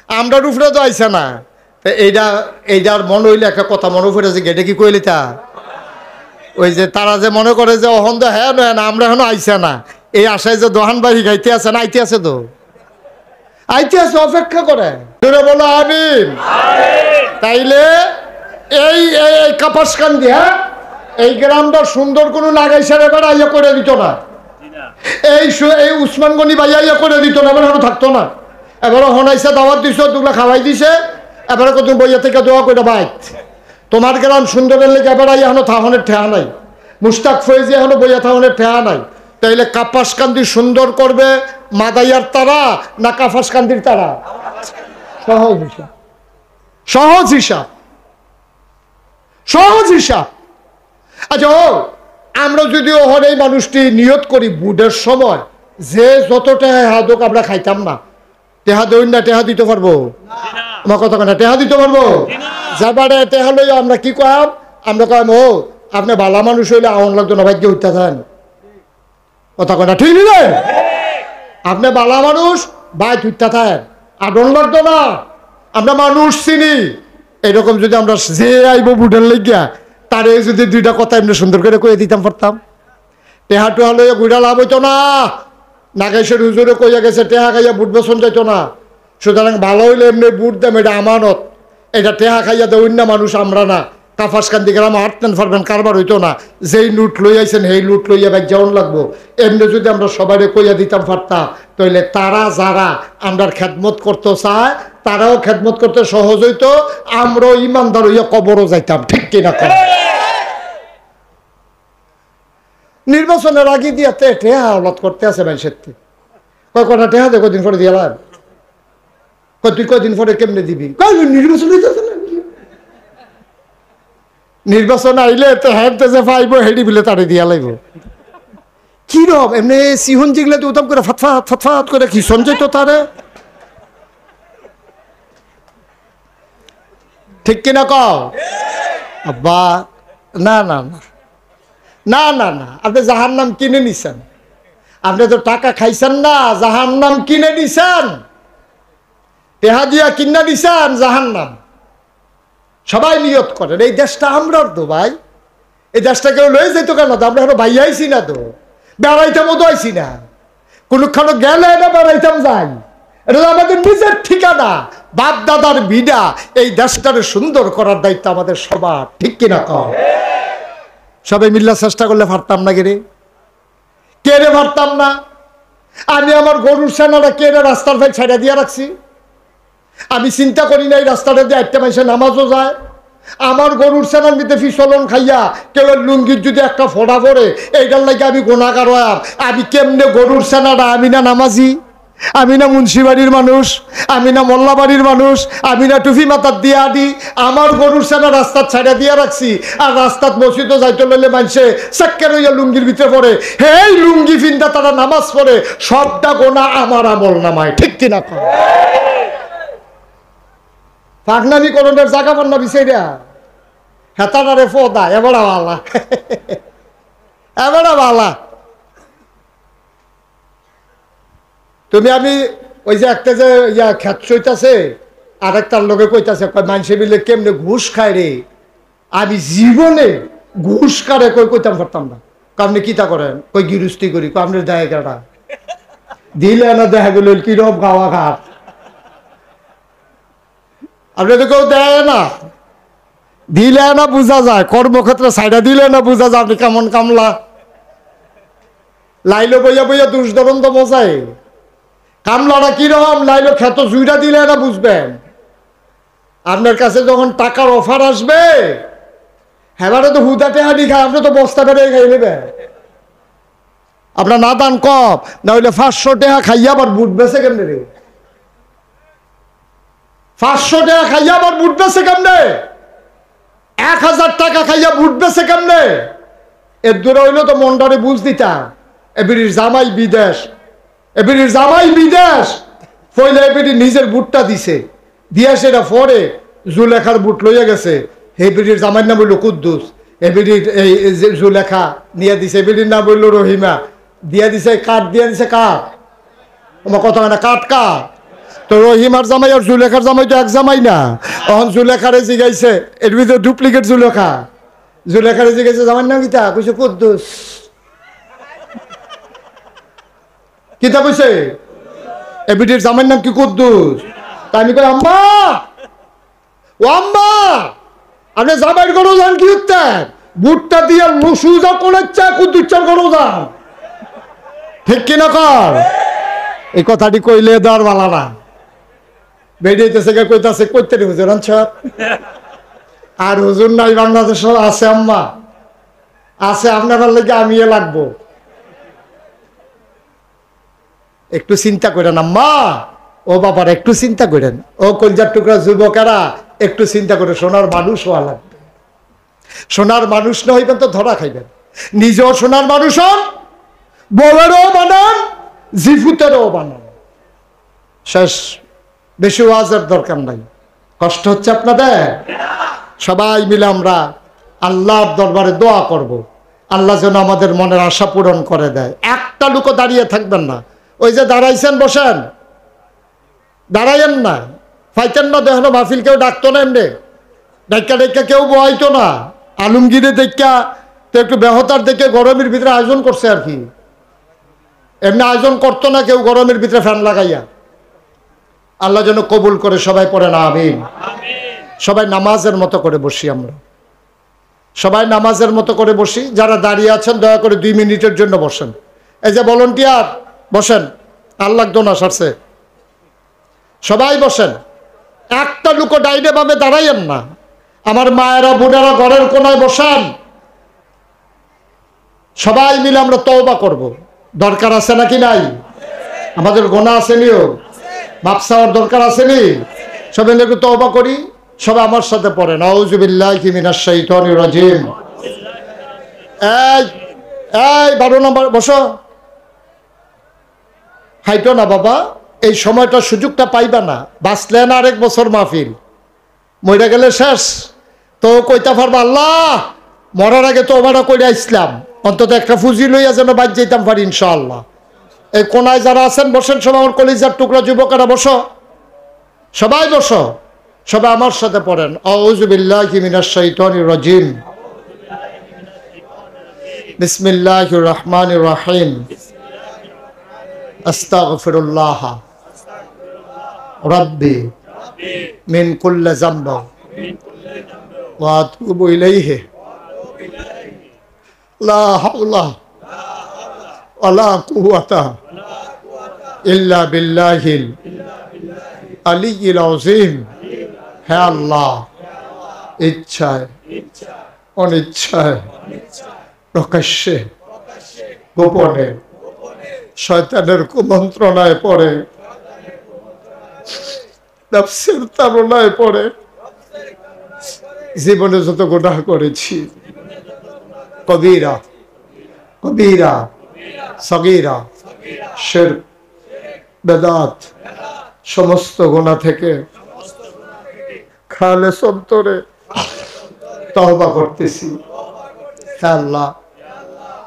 আমরা উপরে তো আইসা না। এইটার মনে হইলে একটা কথা মনে পড়েছে, এটা কি কইলি তা ওই যে তারা যে মনে করে যে অহন তো হ্যাঁ নয় না, আমরা এখনো আইসা না, এই আশায় যে দোহান বাড়ি গাইতে আছে না, আইতে আছে তো, আইতে আছে, অপেক্ষা করে বলো আমিন। তাইলে এই কাপাসকান্দি, হ্যাঁ এই গ্রামটা সুন্দর কোনো লাগাইসার এবার আইয়া করে দিত না, এই উসমানগনি ভাইয়া ইয়া করে দিত না, এবার থাকতো না। এবারও হনাইছে, দাওয়াত দিছ, তোগুলা খাওয়াই দিছে, এবারে কত বইয়া থেকে দোয়া করে বাইক তোমার গ্রাম সুন্দরের লেগে এবার এখনো থাহনের ঠেহা নাই, মুস্তাক ফয়েজি এখনো বইয়া থাহনের ঠেহা নাই। তাইলে কাপাসকান্দি সুন্দর করবে মাদাইয়ার তারা না কাপাসকান্দির তারা? সহজ হিসাব, সহজ হিসাব, সহজ হিসাব। আচ্ছা আমরা যদি ওহর এই মানুষটি নিয়ত করি বুডের সময় যে যত টেহা হাদক আমরা খাইতাম না, টেহা দই না, টেহা দিতে পারবো? আমার কথা কেন, টেহা দিতে পারবো? যাবারে টেহা লই আমরা কি কয়াম? আমরা কয়াম ও আপনি বালা মানুষ হইলে আউন লাগতো না, ভাগ্য উঠতে থাকেন। কথা কেনা ঠিক নিলে আপনি বালা মানুষ ভাই উঠতে থাকেন, আদন লাগতো না, আমরা মানুষ চিনি। এরকম যদি আমরা যে আইব বুডের লেগিয়া তারে যদি দুইটা কথা এমনি সুন্দর করে কয়ে দিতাম পারতাম, টেহা টেহা লইয়া গুড়া লাভ হইতো না। নাগেশের হুজুরে কইয়া গেছে টেহা খাইয়া বুট বেসন যাইতো না। সুতরাং ভালো হইলে এমনি বুট দাম, এটা আমানত, এটা টেহা খাইয়া দেউন না মানুষ আমরা না। কাপাসকান্দি গ্রামে হাঁটতেন পারবেন, কারবার হইতো না। যেই লুট লই আইছেন সেই লুট লইয়া ব্যাগ যেমন লাগবো, এমনি যদি আমরা সবাই কইয়া দিতাম পারতাম, তাইলে তারা যারা আমরা খেদমত করতে চায় তারাও খেদমত করতে সহজ হইতো, আমরাও ইমানদার হইয়া কবরও যাইতাম। ঠিক কিনা কর? নির্বাচনের আগে দিয়া টেহা আওলাদ করতে আছে মানুষের, কয় কটা টেহা দে, কদিন পরে দিয়ে লাভ, তুই কদিন পরে কেমনে দিবি? নির্বাচন হইতেছে না, নির্বাচন আইলে তো হ্যাঁ যে পাইব হেডি বিলে তারে দিয়া লাইব। কিরম এমনি সিহন জিগলে তো উত্তম করে ফটফাট ফটফাট করে কি সঞ্জয় তো তারে, ঠিক কিনা কও? আব্বা না না না না না না, আপনি জাহার নাম কিনে নিছেন, আপনি তো টাকা খাইছেন না, জাহার নাম কিনে নিছেন, টেহা দিয়া কিনা নিছেন জাহার নাম। সবাই নিয়ত করেন এই দেশটা আমরার তো ভাই, এই দেশটা কেউ লয়ে যেত কেন? তো আমরা এখন ভাই আইসি না, তো বেড়াইতামও তো আইসি না, কোনখানে গেলে না বেড়াইতাম যাই, এটা আমাদের নিজের ঠিকানা, বাপ দাদার বিডা। এই দেশটারে সুন্দর করার দায়িত্ব আমাদের সবার, ঠিক কিনা কও? সবাই মিল্লা চেষ্টা করলে পারতাম না, কে রে পারতাম না? আমি আমার গরুর সেনারা কে রে রাস্তার ভাই ছাইড়া দিয়া রাখছি, আমি চিন্তা করি না এই রাস্তাটা দিয়ে একটা মানুষের নামাজও যায়। আমার গরুর সেনার মধ্যে ফিসলন খাইয়া কেউ লুঙ্গির যদি একটা ফোড়া পড়ে, এইটার লাগে আমি গুনাহগার হইলাম। আমি কেমনে গরুর সেনাটা? আমি না নামাজি, আমি না মুন্সিবাড়ির মানুষ, আমি না মোল্লাবাড়ির মানুষ, আমি না টুফি মাথার দিয়া দি। আমার গরুর সেনা রাস্তার ছাড়া দিয়া রাখছি, আর রাস্তাত মসজিদও যাইতে লইলে মানুষে চাক্কের হইয়া লুঙ্গির ভিতরে পড়ে, হেই লুঙ্গি ফিন্দা তারা নামাজ পড়ে, সবটা গোনা আমার আমল নামায়, ঠিক কিনা কও? পাগনামি করণের জায়গা পান না বিচাইরা, হেতাটারে ফোদা এবারা বালা, এবারা বালা। তুমি আমি ওই যে একটা যে ইয়া খ্যাত চইতাছে, আর একটার লোকে কইতাছে মানুষে মিলে কেমনে ঘুষ খায় রে, আমি জীবনে ঘুষ কারে কই কইতাম পারতাম না। আপনি কিতা করেন? কই গিরুস্তি করি। আপনার জায়গাটা দিলে না, দেখা গেল কিরম গাওয়া ঘাট, আপনি তো কেউ দেয় না, দিলে না বোঝা যায়, কর্মক্ষেত্রে সাইডা দিলে না বোঝা যায় আপনি কেমন কামলা। লাইলো বইয়া বইয়া দুষ ধরন তো বোঝায়, কামলাটা কিরকম লাইলো খেত জুইটা দিলে না বুঝবেন। আপনার কাছে যখন টাকার অফার আসবে, হেবারে তো হুদাতে হাঁড়ি খায়, আপনি তো বস্তা বেড়ে খাই নেবে। আপনার না দান কম, না হইলে 500 টাকা খাইয়া আবার বুট বেছে কেমনে রে? 500 টাকা খাইয়া আবার বুট বেছে কেমনে? 1000 টাকা খাইয়া বুট বেছে কেমনে? এর দূরে হইলো তো মন্ডারে বুঝ দিতা, এবির জামাই বিদেশ, এবির জামাই বিদেশ, ফইলে এবির নিজের বুটটা দিছে, দিয়া সেটা পরে জুলেখার বুট লইয়া গেছে। হেবির জামাইয়ের নাম হইল কুদ্দুস, এবিডির এই যে জুলেখা নিয়ে দিছে, এবিডির না বললো রহিমা দিয়ে দিছে, কাঠ দিয়ে দিছে, কাঠ তোমার কথা হয় না, কাঠ কাঠ। তো রহিমার জামাই আর জুলেখার জামাই তো এক জামাই না। তখন জুলেখারে জিগাইছে, এর ভিতরে ডুপ্লিকেট জুলেখা। জুলেখারে জিগাইছে জামাই নাম কিতা, কইছে কুদ্দুস। কিতা কইছে? এবিডির জামাইর নাম কি? কুদ্দুস। তা আমি কই আম্মা, ও আম্মা, আপনি জামাইয়ের গরু যান কি উত্তর বুটটা দিয়ে সুজা কোনের চা কুদ্দুচ্চার গরু যান, ঠিক কিনা কর? এই কথাটি কইলে দেওয়ার বালা না। বেরিয়েছে কইতাছে কইতে হুজুর আনছার আর হুজুর নাই বাংলাদেশ আছে। আম্মা আছে, আপনার লেগে আমিও লাগবো। একটু চিন্তা করেন আম্মা, ও বাবার একটু চিন্তা করেন, ও কলজার টুকরা যুবকেরা একটু চিন্তা করে। সোনার মানুষ হওয়া লাগবে। সোনার মানুষ না হইবেন তো ধরা খাইবেন। নিজেও সোনার মানুষ হন, বউয়েরও বানান, জিফুতেরও বানান। শেষ, বেশি ওয়াজের দরকার নাই। কষ্ট হচ্ছে আপনাদের? সবাই মিলে আমরা আল্লাহর দরবারে দোয়া করব, আল্লাহ যেন আমাদের মনের আশা পূরণ করে দেয়। একটা লোকও দাঁড়িয়ে থাকবেন না। ওই যে দাঁড়াইছেন বসেন, দাঁড়াইয়েন না, ফাইতেন না। দেখলো মাহফিল কেউ ডাকতো না, এমনি ডাক্কা ডাক্কা কেউ বহাইতো না। আলমগীরে দেখা তো একটু বেহতার দেখে গরমের ভিতরে আয়োজন করছে আর কি, এমনি আয়োজন করতো না কেউ গরমের ভিতরে ফ্যান লাগাইয়া। আল্লাহ যেন কবুল করে। সবাই পড়েন আমিন। সবাই নামাজের মতো করে বসি, আমরা সবাই নামাজের মতো করে বসি। যারা দাঁড়িয়ে আছেন দয়া করে 2 মিনিটের জন্য বসেন। এই যে ভলান্টিয়ার বসেন, আল্লাহ দোনা সারছে, সবাই বসেন। একটা লুকো ডাইনে বামে দাঁড়াইয়েন না। আমার মায়েরা বোনেরা ঘরের কোনায় বসান। সবাই মিলে আমরা তওবা করব। দরকার আছে নাকি নাই? আমাদের গোনা আসেনিও, মাপ চাওয়ার দরকার আসেনি। সবাই একটু তওবা করি। সবাই আমার সাথে পড়েন আউযু বিল্লাহি মিনাশ শাইতানির রাজিম। এই এই 12 নম্বর বসো। হাইটো না বাবা, এই সময়টা সুযোগটা পাইবা না। বাঁচলেন আরেক বছর মাহফিল, মরে গেলে শেষ। তো কইতা পারবা আল্লাহ মরার আগে তো ওবারা কইরা ইসলাম, অন্তত একটা ফুজি লইয়া যেন বাদ যেতাম পারি ইনশাআল্লাহ। এই কোনায় যারা আছেন বসেন, সবাই আমার কলিজার টুকরা যুবকেরা বসো, সবাই বসো। সবাই আমার সাথে পড়েন আউযু বিল্লাহি মিনাশ শাইতানির রাজিম। বিসমিল্লাহির রহমানির রহিম। আস্তাগফিরুল্লাহ রাব্বি মিন কুল্লি যামব ওয়া আতুবু ইলাইহি লা হাওলা ওয়ালা কুওয়াতা ইল্লা বিল্লাহিল আলিয়্যিল আযীম। হে আল্লাহ, ইচ্ছায় অনিচ্ছায় প্রকাশ্যে গোপনে শয়তানের কুমন্ত্রণায় পড়ে, নফসের তাড়নায় পড়ে জীবনে যত গুনাহ করেছি, কবিরা কবিরা সগীরা শিরক বেদাত সমস্ত গুনাহ থেকে খালেস অন্তরে তওবা করতেছি। হে আল্লাহ,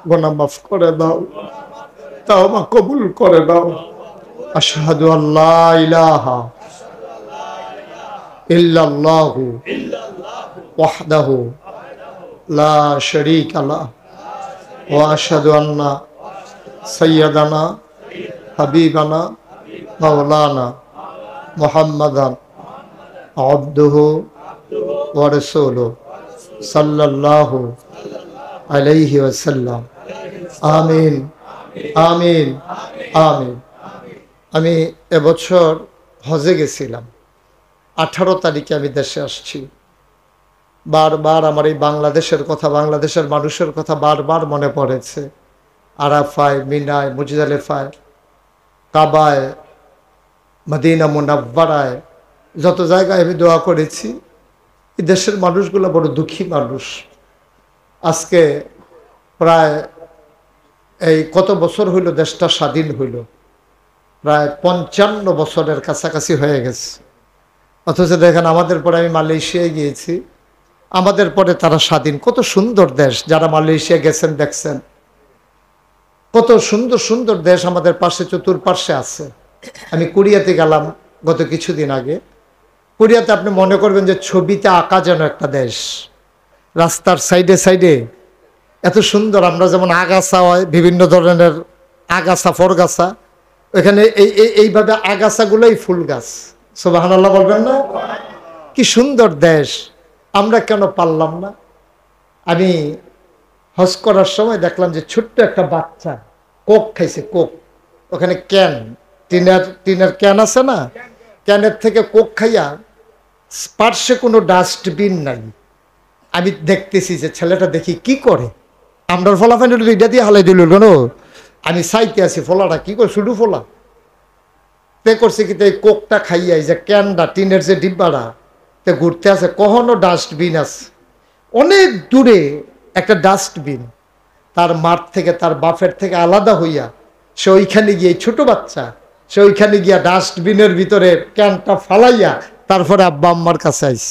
গুনাহ মাফ করে দাও, তওবা কবুল করে দাও। আশহাদু আল্লা ইলাহা ইল্লাল্লাহু ওয়াহদাহু লা শারীকা লাহু ওয়া আশহাদু আন্না সাইয়্যিদানা হাবিবানা মাওলানা মুহাম্মাদান আবদুহু ওয়া রাসূলুহু সাল্লাল্লাহু আলাইহি ওয়াসাল্লাম। আমিন আমিন আমিন। আমি এবছর হজে গেছিলাম, 18 তারিখে আমি দেশে আসছি। বারবার আমার এই বাংলাদেশের কথা, বাংলাদেশের মানুষের কথা বারবার মনে পড়েছে। আরাফায়, মিনায়, মুজদালিফায়, কাবায়, মদিনা মুনাব্বারায়, যত জায়গায় আমি দোয়া করেছি। এই দেশের মানুষগুলো বড় দুঃখী মানুষ। আজকে প্রায় এই কত বছর হইল দেশটা স্বাধীন হইল, প্রায় 55 বছরের কাছাকাছি হয়ে গেছে। অথচ দেখেন আমাদের পরে আমি মালয়েশিয়ায় গিয়েছি, আমাদের পরে তারা স্বাধীন। কত সুন্দর দেশ, যারা মালয়েশিয়া গেছেন দেখছেন, কত সুন্দর সুন্দর দেশ আমাদের পাশে চতুর্পার্শ্বে আছে। আমি কোরিয়াতে গেলাম গত কিছুদিন আগে। কোরিয়াতে আপনি মনে করবেন যে ছবিতে আঁকা যেন একটা দেশ। রাস্তার সাইডে সাইডে এত সুন্দর, আমরা যেমন আগাছা হয় বিভিন্ন ধরনের আগাছা ফরগাছা, ওইখানে এইভাবে আগাছাগুলোই ফুল গাছ। সুবহানাল্লাহ বলবেন না? কি সুন্দর দেশ, আমরা কেন পারলাম না? আমি হজ করার সময় দেখলাম যে ছোট্ট একটা বাচ্চা কোক খাইছে, কোক। ওখানে ক্যান, টিনের ক্যান আছে না, ক্যানের থেকে কোক খাইয়া, পার্শ্বে কোনো ডাস্টবিন নাই। আমি দেখতেছি যে ছেলেটা দেখি কি করে, আমরা ফলাফানি এটা দিয়ে হালাই দিল কেন। আমি চাইতে আছি ফলাটা কি করে, শুধু ফোলা তে করছে কি, এই কোকটা খাইয়া যে ক্যানটা, টিনের যে ডিব্বাটা তে ঘুরতে আছে, কখনো ডাস্টবিন আছে অনেক দূরে একটা ডাস্টবিন, তার মাঠ থেকে তার বাপের থেকে আলাদা হইয়া সে ওইখানে গিয়ে, ছোট বাচ্চা, সে ওইখানে গিয়া ডাস্টবিনের ভিতরে ক্যানটা ফালাইয়া তারপরে আব্বা আম্মার কাছে আইস।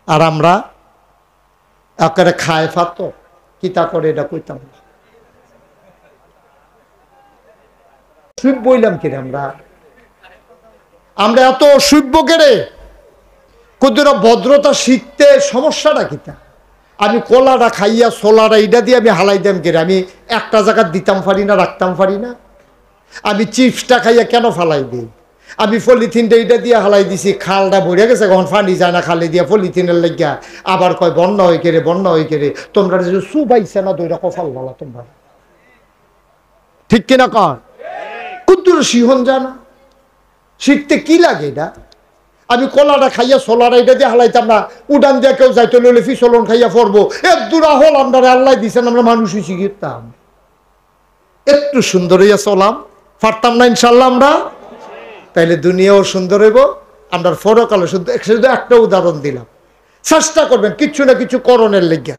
আর আমরা একেবারে খায় ফাতো কিতা করে এটা কইতাম না। বইলাম কিরে আমরা এত অসভ্য কেড়ে কতটা ভদ্রতা শিখতে সমস্যাটা কিতা। আমি কলাটা খাইয়া ছোলাটা এটা দিয়ে আমি হালাই দাম কেড়ে, আমি একটা জায়গা দিতাম পারি না, রাখতাম পারি না। আমি চিপসটা খাইয়া কেন ফালাই দিই, আমি পলিথিনটা এইটা দিয়ে হালাই দিছি, খালটা ভরে গেছে, কখন পানি যায় না খালে দিয়া পলিথিনের লাগিয়া। আবার কয় বন্যা হয়ে কেড়ে, বন্যা হয়ে কেড়ে। তোমরা সুবাইছে না দইটা কফাল বলা তোমরা, ঠিক কিনা কর? কুদ্দুর সিহন জানা শিখতে কি লাগে এটা। আমি কলাটা খাইয়া সোলারা এটা দিয়ে হালাইতাম না, উডান দিয়ে কেউ যাইতে লইলে ফিসলন খাইয়া পড়বো। এক দূরা হল আমরা আল্লাহ দিচ্ছেন, আমরা মানুষই শিখিতাম। একটু সুন্দর হইয়া চলাম পারতাম না ইনশাল্লাহ আমরা, তাইলে দুনিয়াও সুন্দর হইব, আমরা পরকালে শুধু একটা উদাহরণ দিলাম। চেষ্টা করবেন কিছু না কিছু করণের লেগে।